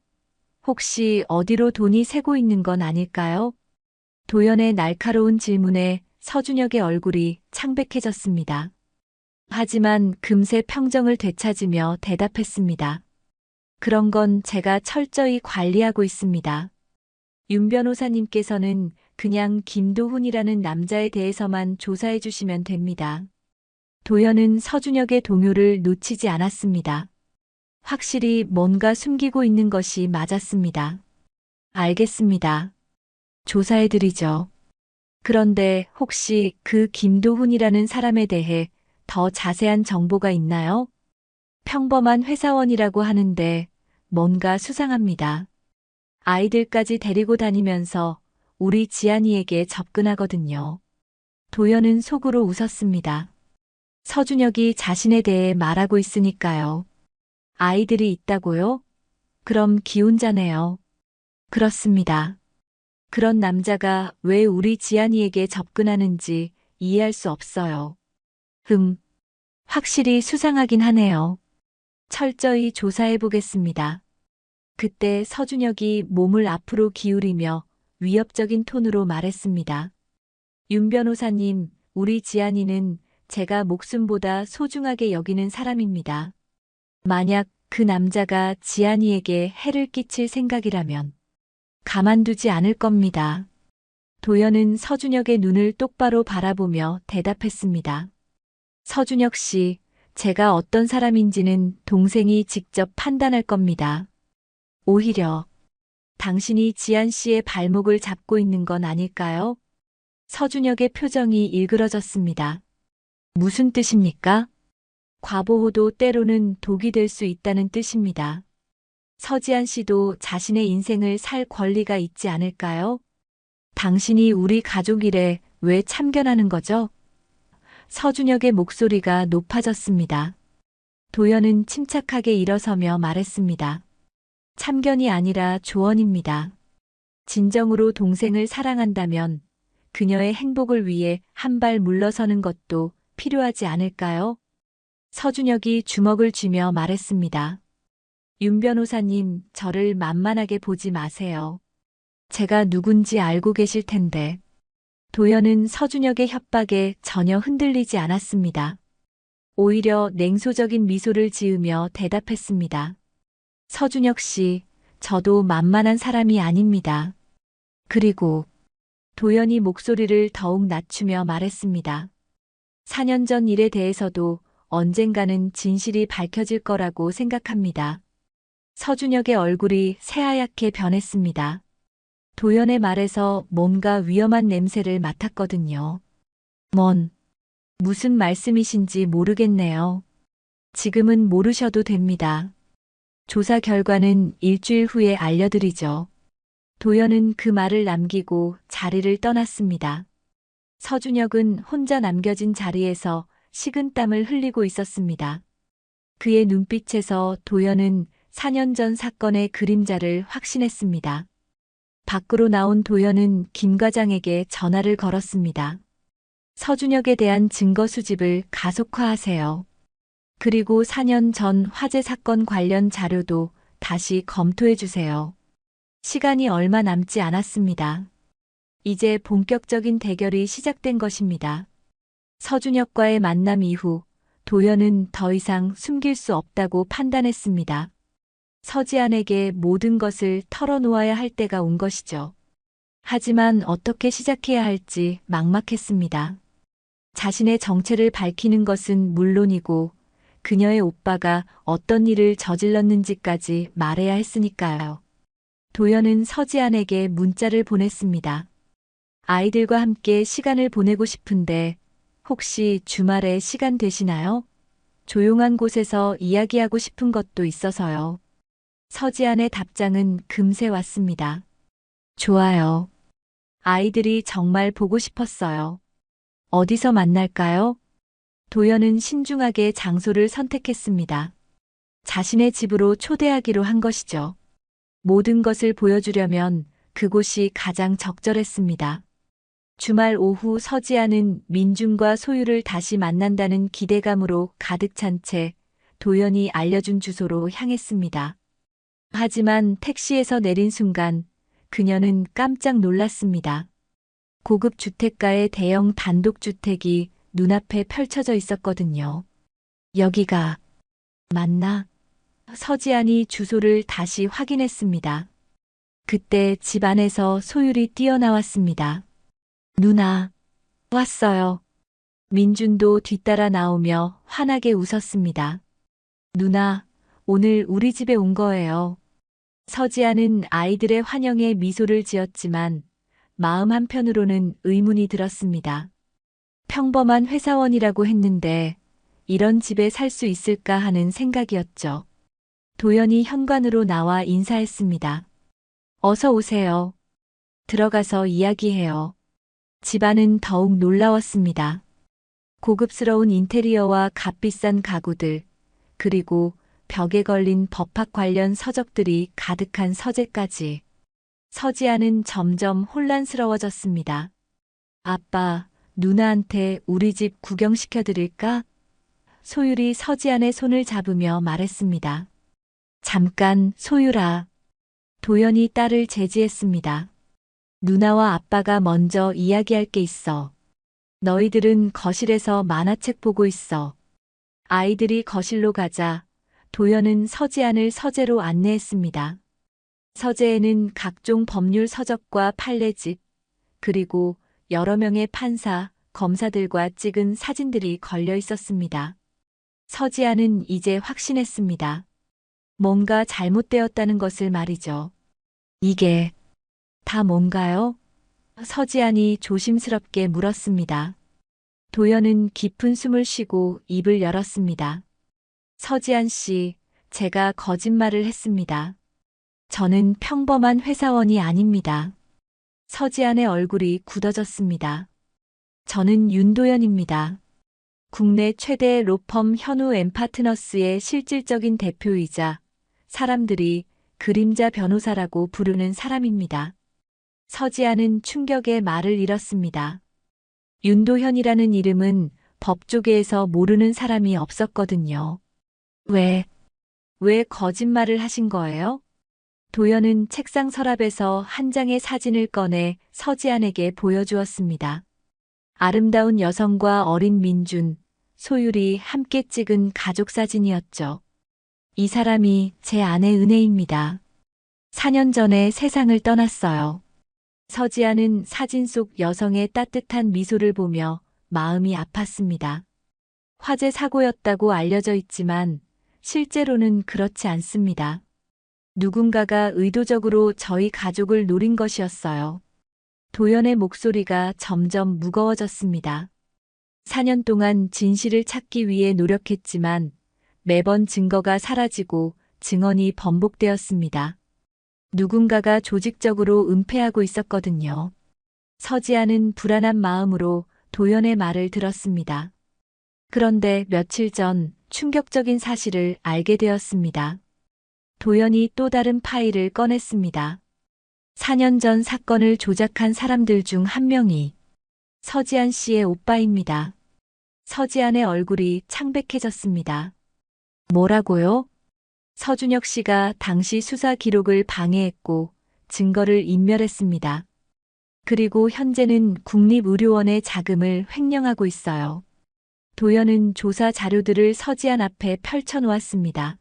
Speaker 2: 혹시 어디로 돈이 새고 있는 건 아닐까요? 도연의 날카로운 질문에 서준혁의 얼굴이 창백해졌습니다. 하지만 금세 평정을 되찾으며 대답했습니다. 그런 건 제가 철저히 관리하고 있습니다. 윤 변호사님께서는 그냥 김도훈이라는 남자에 대해서만 조사해 주시면 됩니다. 도연은 서준혁의 동요를 놓치지 않았습니다. 확실히 뭔가 숨기고 있는 것이 맞았습니다. 알겠습니다. 조사해드리죠. 그런데 혹시 그 김도훈이라는 사람에 대해 더 자세한 정보가 있나요? 평범한 회사원이라고 하는데 뭔가 수상합니다. 아이들까지 데리고 다니면서 우리 지안이에게 접근하거든요. 도연은 속으로 웃었습니다. 서준혁이 자신에 대해 말하고 있으니까요. 아이들이 있다고요? 그럼 기혼자네요. 그렇습니다. 그런 남자가 왜 우리 지안이에게 접근하는지 이해할 수 없어요. 확실히 수상하긴 하네요. 철저히 조사해 보겠습니다. 그때 서준혁이 몸을 앞으로 기울이며 위협적인 톤으로 말했습니다. 윤 변호사님, 우리 지안이는 제가 목숨보다 소중하게 여기는 사람입니다. 만약 그 남자가 지안이에게 해를 끼칠 생각이라면 가만두지 않을 겁니다. 도연은 서준혁의 눈을 똑바로 바라보며 대답했습니다. 서준혁 씨, 제가 어떤 사람인지는 동생이 직접 판단할 겁니다. 오히려 당신이 지안 씨의 발목을 잡고 있는 건 아닐까요? 서준혁의 표정이 일그러졌습니다. 무슨 뜻입니까? 과보호도 때로는 독이 될 수 있다는 뜻입니다. 서지안 씨도 자신의 인생을 살 권리가 있지 않을까요? 당신이 우리 가족 일에 왜 참견하는 거죠? 서준혁의 목소리가 높아졌습니다. 도연은 침착하게 일어서며 말했습니다. 참견이 아니라 조언입니다. 진정으로 동생을 사랑한다면 그녀의 행복을 위해 한 발 물러서는 것도 필요하지 않을까요? 서준혁이 주먹을 쥐며 말했습니다. 윤 변호사님, 저를 만만하게 보지 마세요. 제가 누군지 알고 계실 텐데. 도연은 서준혁의 협박에 전혀 흔들리지 않았습니다. 오히려 냉소적인 미소를 지으며 대답했습니다. 서준혁 씨, 저도 만만한 사람이 아닙니다. 그리고 도연이 목소리를 더욱 낮추며 말했습니다. 4년 전 일에 대해서도 언젠가는 진실이 밝혀질 거라고 생각합니다. 서준혁의 얼굴이 새하얗게 변했습니다. 도연의 말에서 뭔가 위험한 냄새를 맡았거든요. 무슨 말씀이신지 모르겠네요. 지금은 모르셔도 됩니다. 조사 결과는 일주일 후에 알려드리죠. 도연은 그 말을 남기고 자리를 떠났습니다. 서준혁은 혼자 남겨진 자리에서 식은땀을 흘리고 있었습니다. 그의 눈빛에서 도연은 4년 전 사건의 그림자를 확신했습니다. 밖으로 나온 도연은 김 과장에게 전화를 걸었습니다. 서준혁에 대한 증거 수집을 가속화하세요. 그리고 4년 전 화재 사건 관련 자료도 다시 검토해 주세요. 시간이 얼마 남지 않았습니다. 이제 본격적인 대결이 시작된 것입니다. 서준혁과의 만남 이후 도연은 더 이상 숨길 수 없다고 판단했습니다. 서지안에게 모든 것을 털어놓아야 할 때가 온 것이죠. 하지만 어떻게 시작해야 할지 막막했습니다. 자신의 정체를 밝히는 것은 물론이고 그녀의 오빠가 어떤 일을 저질렀는지까지 말해야 했으니까요. 도연은 서지안에게 문자를 보냈습니다. 아이들과 함께 시간을 보내고 싶은데 혹시 주말에 시간 되시나요? 조용한 곳에서 이야기하고 싶은 것도 있어서요. 서지안의 답장은 금세 왔습니다. 좋아요. 아이들이 정말 보고 싶었어요. 어디서 만날까요? 도연은 신중하게 장소를 선택했습니다. 자신의 집으로 초대하기로 한 것이죠. 모든 것을 보여주려면 그곳이 가장 적절했습니다. 주말 오후 서지안은 민준과 소유를 다시 만난다는 기대감으로 가득 찬 채 도연이 알려준 주소로 향했습니다. 하지만 택시에서 내린 순간 그녀는 깜짝 놀랐습니다. 고급 주택가의 대형 단독주택이 눈앞에 펼쳐져 있었거든요. 여기가 맞나? 서지안이 주소를 다시 확인했습니다. 그때 집 안에서 소율이 뛰어나왔습니다. 누나, 왔어요. 민준도 뒤따라 나오며 환하게 웃었습니다. 누나, 오늘 우리 집에 온 거예요. 서지안은 아이들의 환영에 미소를 지었지만 마음 한편으로는 의문이 들었습니다. 평범한 회사원이라고 했는데 이런 집에 살 수 있을까 하는 생각이었죠. 도연이 현관으로 나와 인사했습니다. 어서 오세요. 들어가서 이야기해요. 집안은 더욱 놀라웠습니다. 고급스러운 인테리어와 값비싼 가구들, 그리고 벽에 걸린 법학 관련 서적들이 가득한 서재까지. 서지아는 점점 혼란스러워졌습니다. 아빠, 누나한테 우리 집 구경시켜 드릴까? 소율이 서지안의 손을 잡으며 말했습니다. 잠깐, 소율아. 도연이 딸을 제지했습니다. 누나와 아빠가 먼저 이야기할 게 있어. 너희들은 거실에서 만화책 보고 있어. 아이들이 거실로 가자 도연은 서지안을 서재로 안내했습니다. 서재에는 각종 법률 서적과 판례집, 그리고 여러 명의 판사, 검사들과 찍은 사진들이 걸려 있었습니다. 서지안은 이제 확신했습니다. 뭔가 잘못되었다는 것을 말이죠. 이게 다 뭔가요? 서지안이 조심스럽게 물었습니다. 도연은 깊은 숨을 쉬고 입을 열었습니다. 서지안 씨, 제가 거짓말을 했습니다. 저는 평범한 회사원이 아닙니다. 서지안의 얼굴이 굳어졌습니다. 저는 윤도연입니다. 국내 최대 로펌 현우 엠파트너스의 실질적인 대표이자 사람들이 그림자 변호사라고 부르는 사람입니다. 서지안은 충격에 말을 잃었습니다. 윤도현이라는 이름은 법조계에서 모르는 사람이 없었거든요. 왜 거짓말을 하신 거예요? 도연은 책상 서랍에서 한 장의 사진을 꺼내 서지안에게 보여주었습니다. 아름다운 여성과 어린 민준, 소율이 함께 찍은 가족 사진이었죠. 이 사람이 제 아내 은혜입니다. 4년 전에 세상을 떠났어요. 서지아는 사진 속 여성의 따뜻한 미소를 보며 마음이 아팠습니다. 화재 사고였다고 알려져 있지만 실제로는 그렇지 않습니다. 누군가가 의도적으로 저희 가족을 노린 것이었어요. 도연의 목소리가 점점 무거워졌습니다. 4년 동안 진실을 찾기 위해 노력했지만 매번 증거가 사라지고 증언이 번복되었습니다. 누군가가 조직적으로 은폐하고 있었거든요. 서지아는 불안한 마음으로 도연의 말을 들었습니다. 그런데 며칠 전 충격적인 사실을 알게 되었습니다. 도연이 또 다른 파일을 꺼냈습니다. 4년 전 사건을 조작한 사람들 중 한 명이 서지안 씨의 오빠입니다. 서지안의 얼굴이 창백해졌습니다. 뭐라고요? 서준혁 씨가 당시 수사 기록을 방해했고 증거를 인멸했습니다. 그리고 현재는 국립의료원의 자금을 횡령하고 있어요. 도연은 조사 자료들을 서지안 앞에 펼쳐놓았습니다.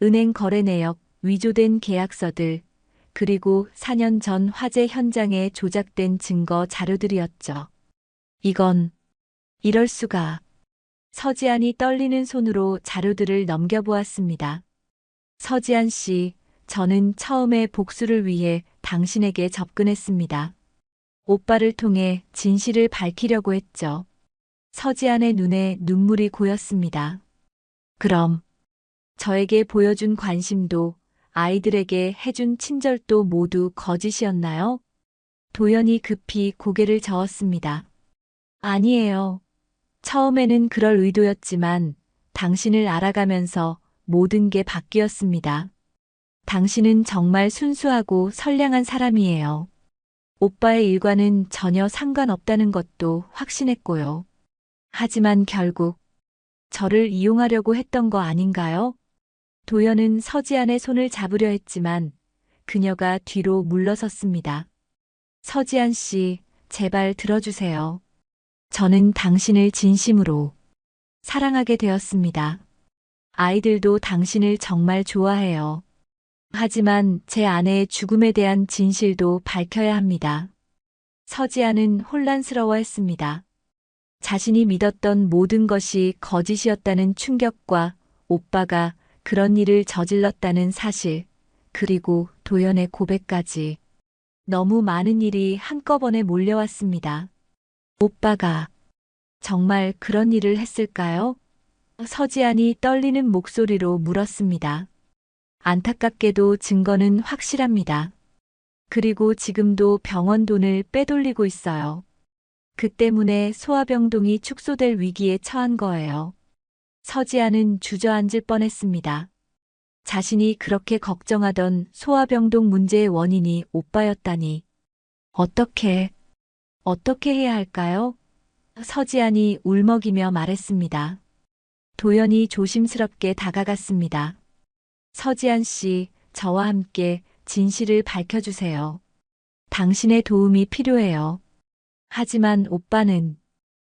Speaker 2: 은행 거래 내역, 위조된 계약서들, 그리고 4년 전 화재 현장에 조작된 증거 자료들이었죠. 이럴 수가. 서지안이 떨리는 손으로 자료들을 넘겨보았습니다. 서지안 씨, 저는 처음에 복수를 위해 당신에게 접근했습니다. 오빠를 통해 진실을 밝히려고 했죠. 서지안의 눈에 눈물이 고였습니다. 그럼 저에게 보여준 관심도 아이들에게 해준 친절도 모두 거짓이었나요? 도연이 급히 고개를 저었습니다. 아니에요. 처음에는 그럴 의도였지만 당신을 알아가면서 모든 게 바뀌었습니다. 당신은 정말 순수하고 선량한 사람이에요. 오빠의 일과는 전혀 상관없다는 것도 확신했고요. 하지만 결국 저를 이용하려고 했던 거 아닌가요? 도연은 서지안의 손을 잡으려 했지만 그녀가 뒤로 물러섰습니다. 서지안 씨, 제발 들어주세요. 저는 당신을 진심으로 사랑하게 되었습니다. 아이들도 당신을 정말 좋아해요. 하지만 제 아내의 죽음에 대한 진실도 밝혀야 합니다. 서지안은 혼란스러워했습니다. 자신이 믿었던 모든 것이 거짓이었다는 충격과 오빠가 그런 일을 저질렀다는 사실, 그리고 도연의 고백까지. 너무 많은 일이 한꺼번에 몰려왔습니다. 오빠가 정말 그런 일을 했을까요? 서지안이 떨리는 목소리로 물었습니다. 안타깝게도 증거는 확실합니다. 그리고 지금도 병원 돈을 빼돌리고 있어요. 그 때문에 소아병동이 축소될 위기에 처한 거예요. 서지안은 주저앉을 뻔했습니다. 자신이 그렇게 걱정하던 소아병동 문제의 원인이 오빠였다니. 어떻게 해야 할까요? 서지안이 울먹이며 말했습니다. 도연이 조심스럽게 다가갔습니다. 서지안 씨, 저와 함께 진실을 밝혀주세요. 당신의 도움이 필요해요. 하지만 오빠는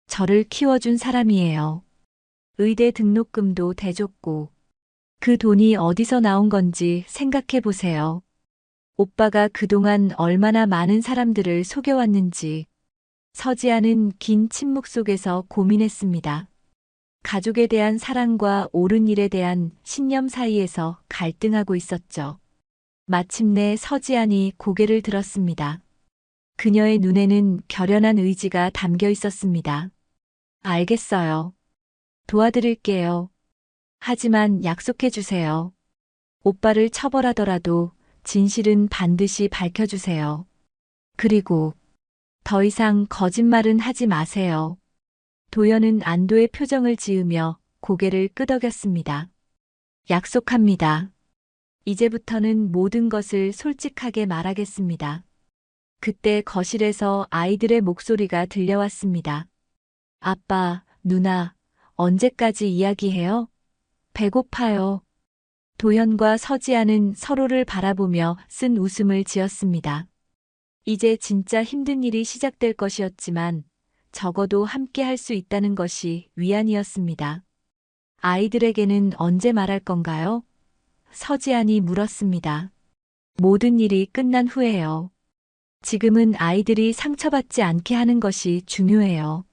Speaker 2: 저를 키워준 사람이에요. 의대 등록금도 대줬고, 그 돈이 어디서 나온 건지 생각해 보세요. 오빠가 그동안 얼마나 많은 사람들을 속여왔는지. 서지아는 긴 침묵 속에서 고민했습니다. 가족에 대한 사랑과 옳은 일에 대한 신념 사이에서 갈등하고 있었죠. 마침내 서지안이 고개를 들었습니다. 그녀의 눈에는 결연한 의지가 담겨 있었습니다. 알겠어요. 도와드릴게요. 하지만 약속해 주세요. 오빠를 처벌하더라도 진실은 반드시 밝혀주세요. 그리고 더 이상 거짓말은 하지 마세요. 도연은 안도의 표정을 지으며 고개를 끄덕였습니다. 약속합니다. 이제부터는 모든 것을 솔직하게 말하겠습니다. 그때 거실에서 아이들의 목소리가 들려왔습니다. 아빠, 누나, 언제까지 이야기해요? 배고파요. 도현과 서지아는 서로를 바라보며 쓴 웃음을 지었습니다. 이제 진짜 힘든 일이 시작될 것이었지만 적어도 함께 할 수 있다는 것이 위안이었습니다. 아이들에게는 언제 말할 건가요? 서지안이 물었습니다. 모든 일이 끝난 후에요. 지금은 아이들이 상처받지 않게 하는 것이 중요해요.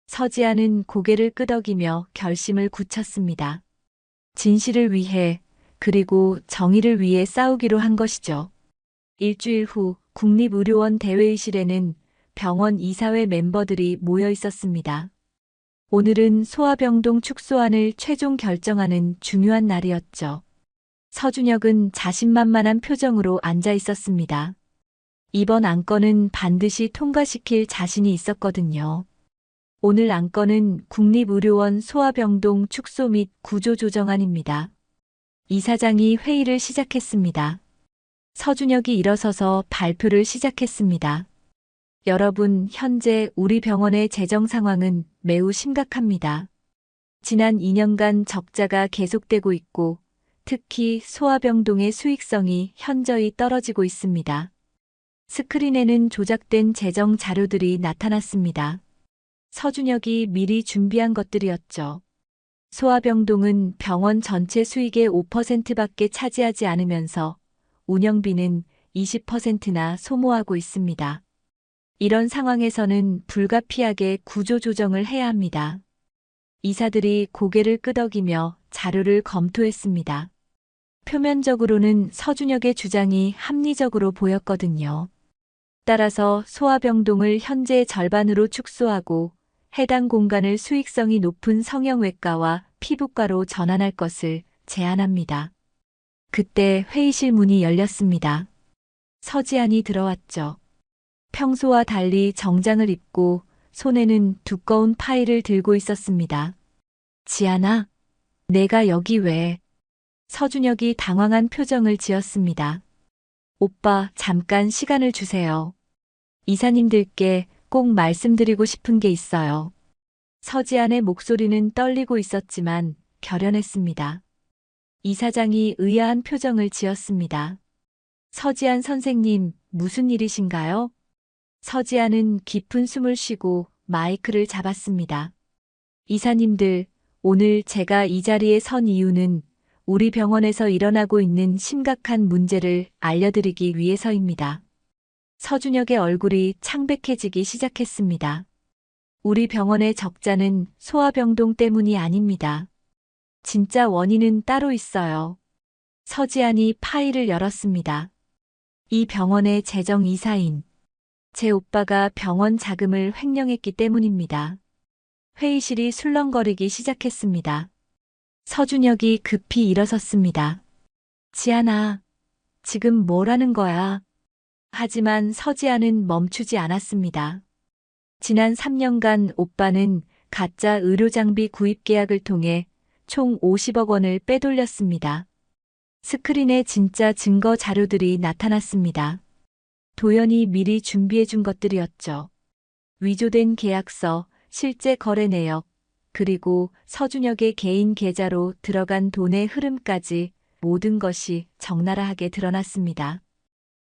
Speaker 2: 서지안은 고개를 끄덕이며 결심을 굳혔습니다. 진실을 위해, 그리고 정의를 위해 싸우기로 한 것이죠. 일주일 후 국립의료원 대회의실에는 병원 이사회 멤버들이 모여 있었습니다. 오늘은 소아병동 축소안을 최종 결정하는 중요한 날이었죠. 서준혁은 자신만만한 표정으로 앉아 있었습니다. 이번 안건은 반드시 통과시킬 자신이 있었거든요. 오늘 안건은 국립의료원 소아병동 축소 및 구조조정안입니다. 이사장이 회의를 시작했습니다. 서준혁이 일어서서 발표를 시작했습니다. 여러분, 현재 우리 병원의 재정 상황은 매우 심각합니다. 지난 2년간 적자가 계속되고 있고, 특히 소아병동의 수익성이 현저히 떨어지고 있습니다. 스크린에는 조작된 재정 자료들이 나타났습니다. 서준혁이 미리 준비한 것들이었죠. 소아병동은 병원 전체 수익의 5%밖에 차지하지 않으면서 운영비는 20%나 소모하고 있습니다. 이런 상황에서는 불가피하게 구조조정을 해야 합니다. 이사들이 고개를 끄덕이며 자료를 검토했습니다. 표면적으로는 서준혁의 주장이 합리적으로 보였거든요. 따라서 소아병동을 현재의 절반으로 축소하고 해당 공간을 수익성이 높은 성형외과와 피부과로 전환할 것을 제안합니다. 그때 회의실 문이 열렸습니다. 서지안이 들어왔죠. 평소와 달리 정장을 입고 손에는 두꺼운 파일을 들고 있었습니다. 지안아, 내가 여기 왜? 서준혁이 당황한 표정을 지었습니다. 오빠, 잠깐 시간을 주세요. 이사님들께 꼭 말씀드리고 싶은 게 있어요. 서지안의 목소리는 떨리고 있었지만 결연했습니다. 이사장이 의아한 표정을 지었습니다. 서지안 선생님, 무슨 일이신가요? 서지안은 깊은 숨을 쉬고 마이크를 잡았습니다. 이사님들, 오늘 제가 이 자리에 선 이유는 우리 병원에서 일어나고 있는 심각한 문제를 알려드리기 위해서입니다. 서준혁의 얼굴이 창백해지기 시작했습니다. 우리 병원의 적자는 소아병동 때문이 아닙니다. 진짜 원인은 따로 있어요. 서지안이 파일을 열었습니다. 이 병원의 재정 이사인, 제 오빠가 병원 자금을 횡령했기 때문입니다. 회의실이 술렁거리기 시작했습니다. 서준혁이 급히 일어섰습니다. 지안아, 지금 뭘 하는 거야? 하지만 서지안은 멈추지 않았습니다. 지난 3년간 오빠는 가짜 의료장비 구입 계약을 통해 총 50억 원을 빼돌렸습니다. 스크린에 진짜 증거 자료들이 나타났습니다. 도연이 미리 준비해 준 것들이었죠. 위조된 계약서, 실제 거래 내역, 그리고 서준혁의 개인 계좌로 들어간 돈의 흐름까지 모든 것이 적나라하게 드러났습니다.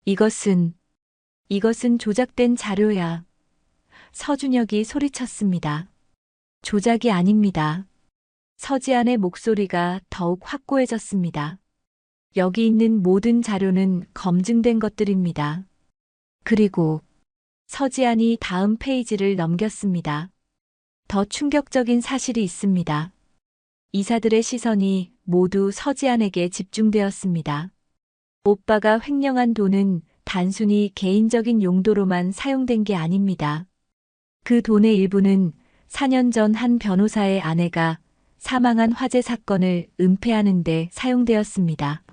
Speaker 2: 이것은 조작된 자료야. 서준혁이 소리쳤습니다. 조작이 아닙니다. 서지안의 목소리가 더욱 확고해졌습니다. 여기 있는 모든 자료는 검증된 것들입니다. 그리고 서지안이 다음 페이지를 넘겼습니다. 더 충격적인 사실이 있습니다. 이사들의 시선이 모두 서지안에게 집중되었습니다. 오빠가 횡령한 돈은 단순히 개인적인 용도로만 사용된 게 아닙니다. 그 돈의 일부는 4년 전 한 변호사의 아내가 사망한 화재 사건을 은폐하는 데 사용되었습니다.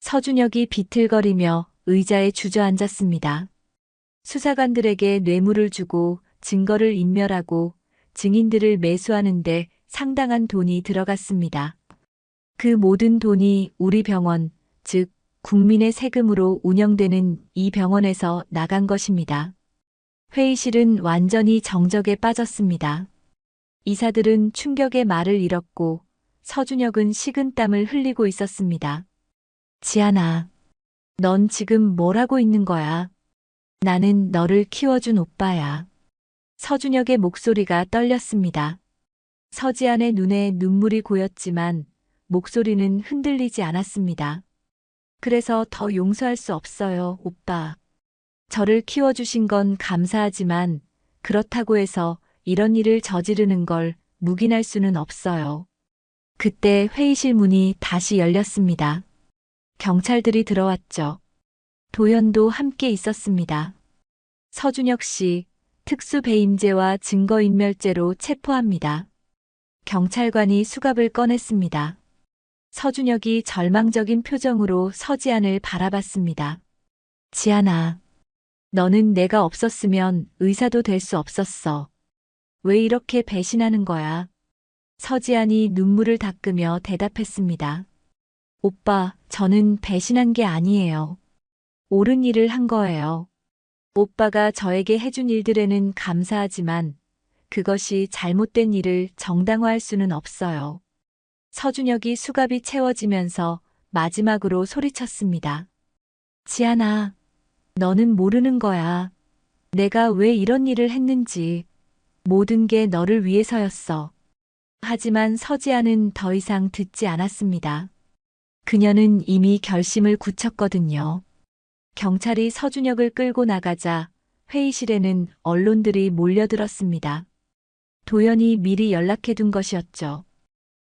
Speaker 2: 서준혁이 비틀거리며 의자에 주저앉았습니다. 수사관들에게 뇌물을 주고 증거를 인멸하고 증인들을 매수하는데 상당한 돈이 들어갔습니다. 그 모든 돈이 우리 병원, 즉 국민의 세금으로 운영되는 이 병원에서 나간 것입니다. 회의실은 완전히 정적에 빠졌습니다. 이사들은 충격의 말을 잃었고 서준혁은 식은땀을 흘리고 있었습니다. 지안아, 넌 지금 뭘 하고 있는 거야? 나는 너를 키워준 오빠야. 서준혁의 목소리가 떨렸습니다. 서지안의 눈에 눈물이 고였지만 목소리는 흔들리지 않았습니다. 그래서 더 용서할 수 없어요, 오빠. 저를 키워주신 건 감사하지만 그렇다고 해서 이런 일을 저지르는 걸 묵인할 수는 없어요. 그때 회의실 문이 다시 열렸습니다. 경찰들이 들어왔죠. 도연도 함께 있었습니다. 서준혁 씨, 특수배임죄와 증거인멸죄로 체포합니다. 경찰관이 수갑을 꺼냈습니다. 서준혁이 절망적인 표정으로 서지안을 바라봤습니다. 지안아, 너는 내가 없었으면 의사도 될 수 없었어. 왜 이렇게 배신하는 거야? 서지안이 눈물을 닦으며 대답했습니다. 오빠, 저는 배신한 게 아니에요. 옳은 일을 한 거예요. 오빠가 저에게 해준 일들에는 감사하지만 그것이 잘못된 일을 정당화할 수는 없어요. 서준혁이 수갑이 채워지면서 마지막으로 소리쳤습니다. 지안아, 너는 모르는 거야. 내가 왜 이런 일을 했는지. 모든 게 너를 위해서였어. 하지만 서지안은 더 이상 듣지 않았습니다. 그녀는 이미 결심을 굳혔거든요. 경찰이 서준혁을 끌고 나가자 회의실에는 언론들이 몰려들었습니다. 도연이 미리 연락해둔 것이었죠.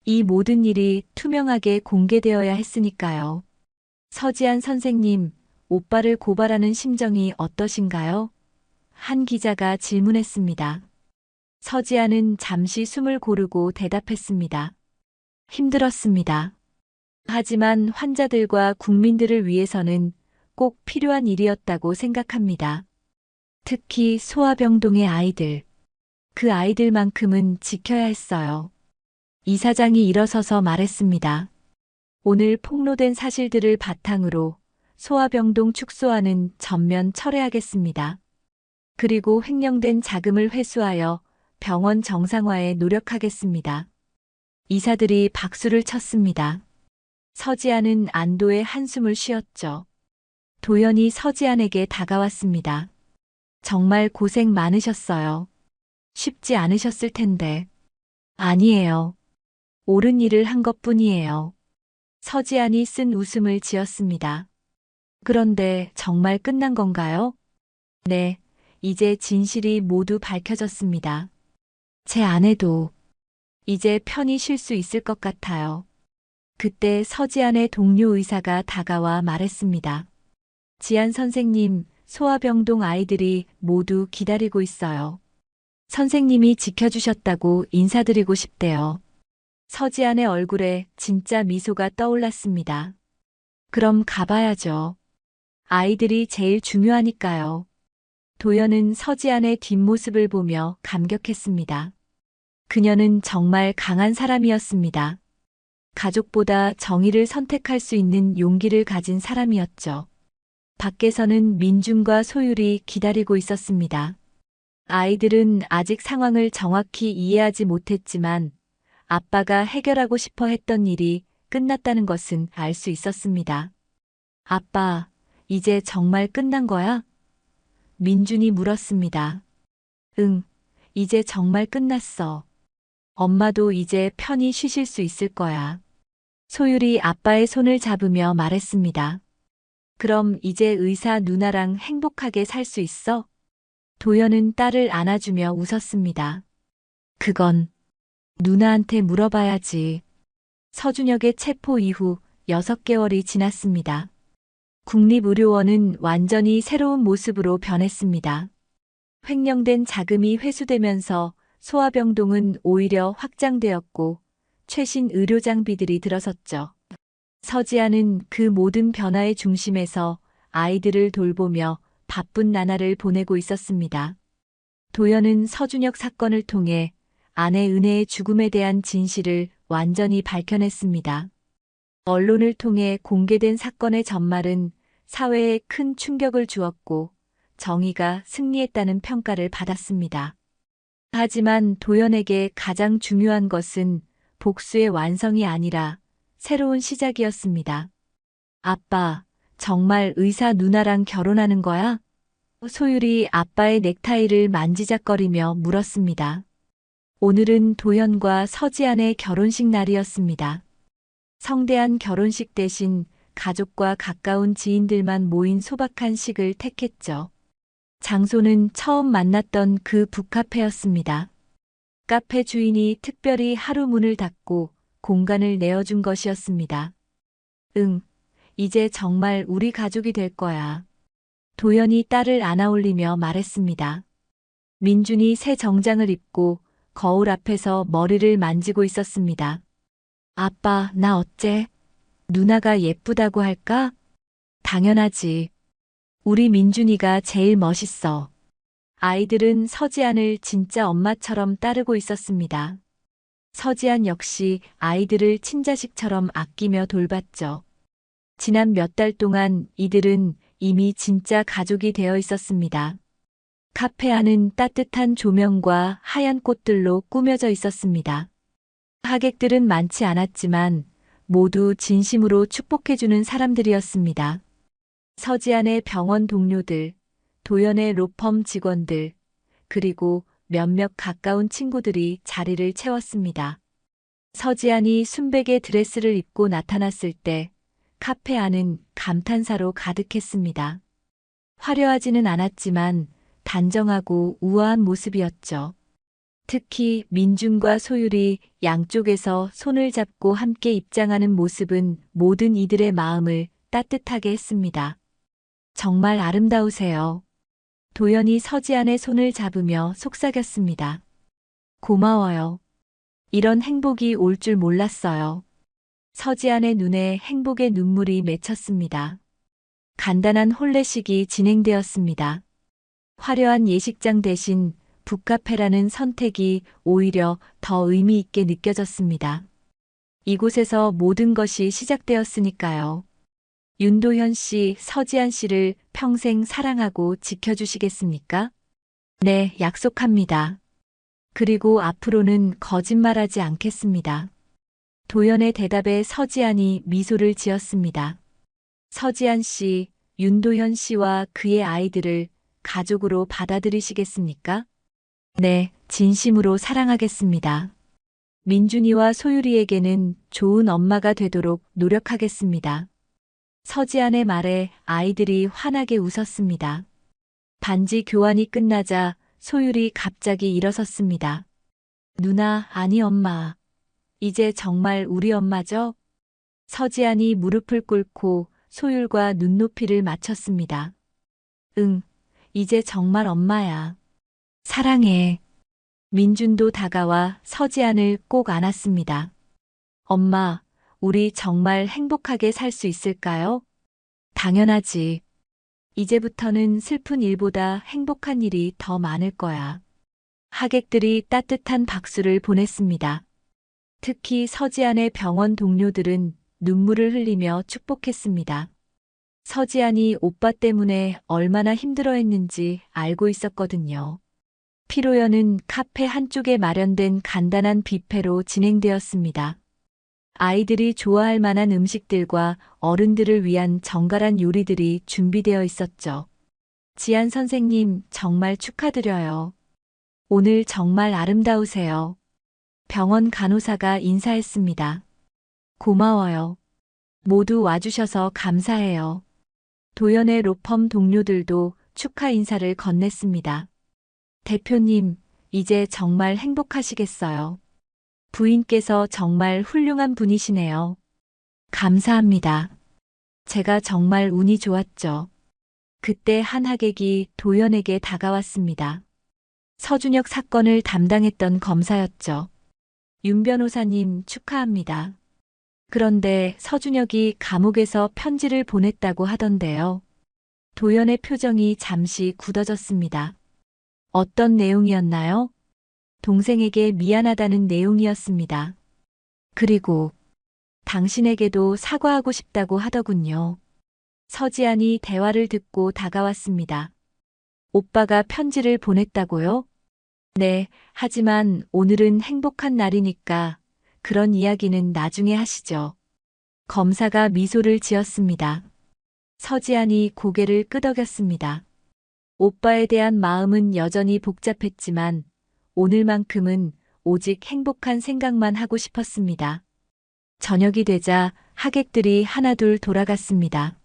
Speaker 2: 이 모든 일이 투명하게 공개되어야 했으니까요. 서지안 선생님, 오빠를 고발하는 심정이 어떠신가요? 한 기자가 질문했습니다. 서지안은 잠시 숨을 고르고 대답했습니다. 힘들었습니다. 하지만 환자들과 국민들을 위해서는 꼭 필요한 일이었다고 생각합니다. 특히 소아병동의 아이들. 그 아이들만큼은 지켜야 했어요. 이사장이 일어서서 말했습니다. 오늘 폭로된 사실들을 바탕으로 소아병동 축소안은 전면 철회하겠습니다. 그리고 횡령된 자금을 회수하여 병원 정상화에 노력하겠습니다. 이사들이 박수를 쳤습니다. 서지안은 안도의 한숨을 쉬었죠. 도연이 서지안에게 다가왔습니다. 정말 고생 많으셨어요. 쉽지 않으셨을 텐데. 아니에요. 옳은 일을 한 것뿐이에요. 서지안이 쓴 웃음을 지었습니다. 그런데 정말 끝난 건가요? 네, 이제 진실이 모두 밝혀졌습니다. 제 아내도 이제 편히 쉴 수 있을 것 같아요. 그때 서지안의 동료 의사가 다가와 말했습니다. 지안 선생님, 소아병동 아이들이 모두 기다리고 있어요. 선생님이 지켜주셨다고 인사드리고 싶대요. 서지안의 얼굴에 진짜 미소가 떠올랐습니다. 그럼 가봐야죠. 아이들이 제일 중요하니까요. 도연은 서지안의 뒷모습을 보며 감격했습니다. 그녀는 정말 강한 사람이었습니다. 가족보다 정의를 선택할 수 있는 용기를 가진 사람이었죠. 밖에서는 민준과 소율이 기다리고 있었습니다. 아이들은 아직 상황을 정확히 이해하지 못했지만 아빠가 해결하고 싶어 했던 일이 끝났다는 것은 알 수 있었습니다. 아빠, 이제 정말 끝난 거야? 민준이 물었습니다. 응, 이제 정말 끝났어. 엄마도 이제 편히 쉬실 수 있을 거야. 소율이 아빠의 손을 잡으며 말했습니다. 그럼 이제 의사 누나랑 행복하게 살 수 있어? 도연은 딸을 안아주며 웃었습니다. 그건 누나한테 물어봐야지. 서준혁의 체포 이후 6개월이 지났습니다. 국립의료원은 완전히 새로운 모습으로 변했습니다. 횡령된 자금이 회수되면서 소아병동은 오히려 확장되었고 최신 의료 장비들이 들어섰죠. 서지아는 그 모든 변화의 중심에서 아이들을 돌보며 바쁜 나날을 보내고 있었습니다. 도연은 서준혁 사건을 통해 아내 은혜의 죽음에 대한 진실을 완전히 밝혀냈습니다. 언론을 통해 공개된 사건의 전말은 사회에 큰 충격을 주었고 정의가 승리했다는 평가를 받았습니다. 하지만 도연에게 가장 중요한 것은 복수의 완성이 아니라 새로운 시작이었습니다. 아빠, 정말 의사 누나랑 결혼하는 거야? 소율이 아빠의 넥타이를 만지작거리며 물었습니다. 오늘은 도연과 서지안의 결혼식 날이었습니다. 성대한 결혼식 대신 가족과 가까운 지인들만 모인 소박한 식을 택했죠. 장소는 처음 만났던 그 북카페였습니다. 카페 주인이 특별히 하루 문을 닫고 공간을 내어준 것이었습니다. 응, 이제 정말 우리 가족이 될 거야. 도연이 딸을 안아올리며 말했습니다. 민준이 새 정장을 입고 거울 앞에서 머리를 만지고 있었습니다. 아빠, 나 어째? 누나가 예쁘다고 할까? 당연하지. 우리 민준이가 제일 멋있어. 아이들은 서지안을 진짜 엄마처럼 따르고 있었습니다. 서지안 역시 아이들을 친자식처럼 아끼며 돌봤죠. 지난 몇 달 동안 이들은 이미 진짜 가족이 되어 있었습니다. 카페 안은 따뜻한 조명과 하얀 꽃들로 꾸며져 있었습니다. 하객들은 많지 않았지만 모두 진심으로 축복해주는 사람들이었습니다. 서지안의 병원 동료들, 도연의 로펌 직원들, 그리고 몇몇 가까운 친구들이 자리를 채웠습니다. 서지안이 순백의 드레스를 입고 나타났을 때 카페 안은 감탄사로 가득했습니다. 화려하지는 않았지만 단정하고 우아한 모습이었죠. 특히 민준과 소율이 양쪽에서 손을 잡고 함께 입장하는 모습은 모든 이들의 마음을 따뜻하게 했습니다. 정말 아름다우세요. 도연이 서지안의 손을 잡으며 속삭였습니다. 고마워요. 이런 행복이 올 줄 몰랐어요. 서지안의 눈에 행복의 눈물이 맺혔습니다. 간단한 혼례식이 진행되었습니다. 화려한 예식장 대신 북카페라는 선택이 오히려 더 의미 있게 느껴졌습니다. 이곳에서 모든 것이 시작되었으니까요. 윤도현 씨, 서지안 씨를 평생 사랑하고 지켜주시겠습니까? 네, 약속합니다. 그리고 앞으로는 거짓말하지 않겠습니다. 도연의 대답에 서지안이 미소를 지었습니다. 서지안 씨, 윤도현 씨와 그의 아이들을 가족으로 받아들이시겠습니까? 네, 진심으로 사랑하겠습니다. 민준이와 소율이에게는 좋은 엄마가 되도록 노력하겠습니다. 서지안의 말에 아이들이 환하게 웃었습니다. 반지 교환이 끝나자 소율이 갑자기 일어섰습니다. 누나, 아니 엄마. 이제 정말 우리 엄마죠? 서지안이 무릎을 꿇고 소율과 눈높이를 맞췄습니다. 응, 이제 정말 엄마야. 사랑해. 민준도 다가와 서지안을 꼭 안았습니다. 엄마, 우리 정말 행복하게 살 수 있을까요? 당연하지. 이제부터는 슬픈 일보다 행복한 일이 더 많을 거야. 하객들이 따뜻한 박수를 보냈습니다. 특히 서지안의 병원 동료들은 눈물을 흘리며 축복했습니다. 서지안이 오빠 때문에 얼마나 힘들어했는지 알고 있었거든요. 피로연은 카페 한쪽에 마련된 간단한 뷔페로 진행되었습니다. 아이들이 좋아할 만한 음식들과 어른들을 위한 정갈한 요리들이 준비되어 있었죠. 지안 선생님, 정말 축하드려요. 오늘 정말 아름다우세요. 병원 간호사가 인사했습니다. 고마워요. 모두 와주셔서 감사해요. 도연의 로펌 동료들도 축하 인사를 건넸습니다. 대표님, 이제 정말 행복하시겠어요. 부인께서 정말 훌륭한 분이시네요. 감사합니다. 제가 정말 운이 좋았죠. 그때 한 하객이 도연에게 다가왔습니다. 서준혁 사건을 담당했던 검사였죠. 윤 변호사님 축하합니다. 그런데 서준혁이 감옥에서 편지를 보냈다고 하던데요. 도연의 표정이 잠시 굳어졌습니다. 어떤 내용이었나요? 동생에게 미안하다는 내용이었습니다. 그리고 당신에게도 사과하고 싶다고 하더군요. 서지안이 대화를 듣고 다가왔습니다. 오빠가 편지를 보냈다고요? 네, 하지만 오늘은 행복한 날이니까 그런 이야기는 나중에 하시죠. 검사가 미소를 지었습니다. 서지안이 고개를 끄덕였습니다. 오빠에 대한 마음은 여전히 복잡했지만 오늘만큼은 오직 행복한 생각만 하고 싶었습니다. 저녁이 되자 하객들이 하나둘 돌아갔습니다.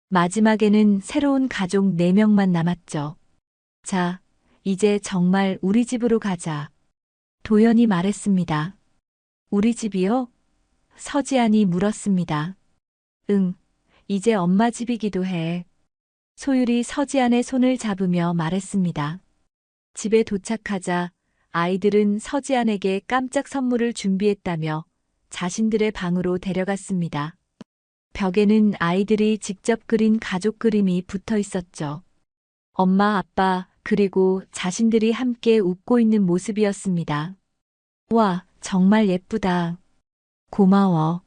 Speaker 2: 마지막에는 새로운 가족 4명만 남았죠. 자, 이제 정말 우리 집으로 가자. 도연이 말했습니다. 우리 집이요? 서지안이 물었습니다. 응, 이제 엄마 집이기도 해. 소율이 서지안의 손을 잡으며 말했습니다. 집에 도착하자 아이들은 서지안에게 깜짝 선물을 준비했다며 자신들의 방으로 데려갔습니다. 벽에는 아이들이 직접 그린 가족 그림이 붙어 있었죠. 엄마, 아빠, 그리고 자신들이 함께 웃고 있는 모습이었습니다. 와, 정말 예쁘다. 고마워.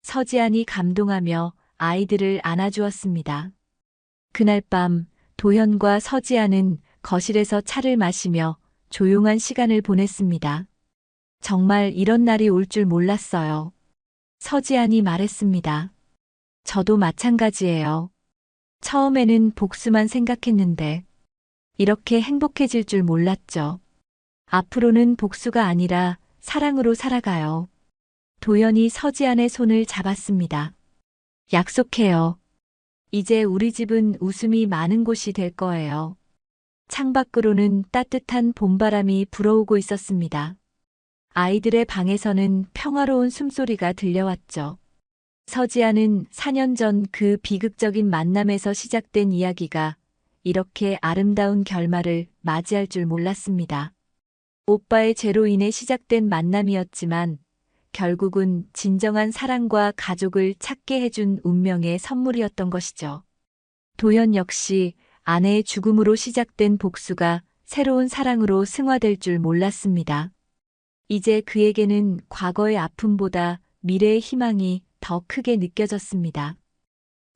Speaker 2: 서지안이 감동하며 아이들을 안아주었습니다. 그날 밤 도현과 서지안은 거실에서 차를 마시며 조용한 시간을 보냈습니다. 정말 이런 날이 올 줄 몰랐어요. 서지안이 말했습니다. 저도 마찬가지예요. 처음에는 복수만 생각했는데 이렇게 행복해질 줄 몰랐죠. 앞으로는 복수가 아니라 사랑으로 살아가요. 도연이 서지안의 손을 잡았습니다. 약속해요. 이제 우리 집은 웃음이 많은 곳이 될 거예요. 창밖으로는 따뜻한 봄바람이 불어오고 있었습니다. 아이들의 방에서는 평화로운 숨소리가 들려왔죠. 서지안은 4년 전 그 비극적인 만남에서 시작된 이야기가 이렇게 아름다운 결말을 맞이할 줄 몰랐습니다. 오빠의 죄로 인해 시작된 만남이었지만 결국은 진정한 사랑과 가족을 찾게 해준 운명의 선물이었던 것이죠. 도연 역시 아내의 죽음으로 시작된 복수가 새로운 사랑으로 승화될 줄 몰랐습니다. 이제 그에게는 과거의 아픔보다 미래의 희망이 더 크게 느껴졌습니다.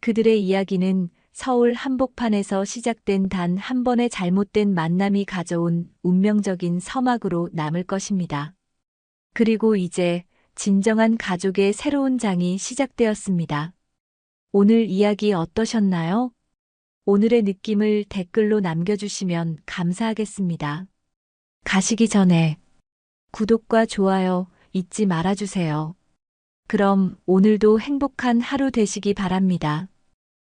Speaker 2: 그들의 이야기는 서울 한복판에서 시작된 단 한 번의 잘못된 만남이 가져온 운명적인 서막으로 남을 것입니다. 그리고 이제 진정한 가족의 새로운 장이 시작되었습니다. 오늘 이야기 어떠셨나요? 오늘의 느낌을 댓글로 남겨주시면 감사하겠습니다. 가시기 전에 구독과 좋아요 잊지 말아주세요. 그럼 오늘도 행복한 하루 되시기 바랍니다.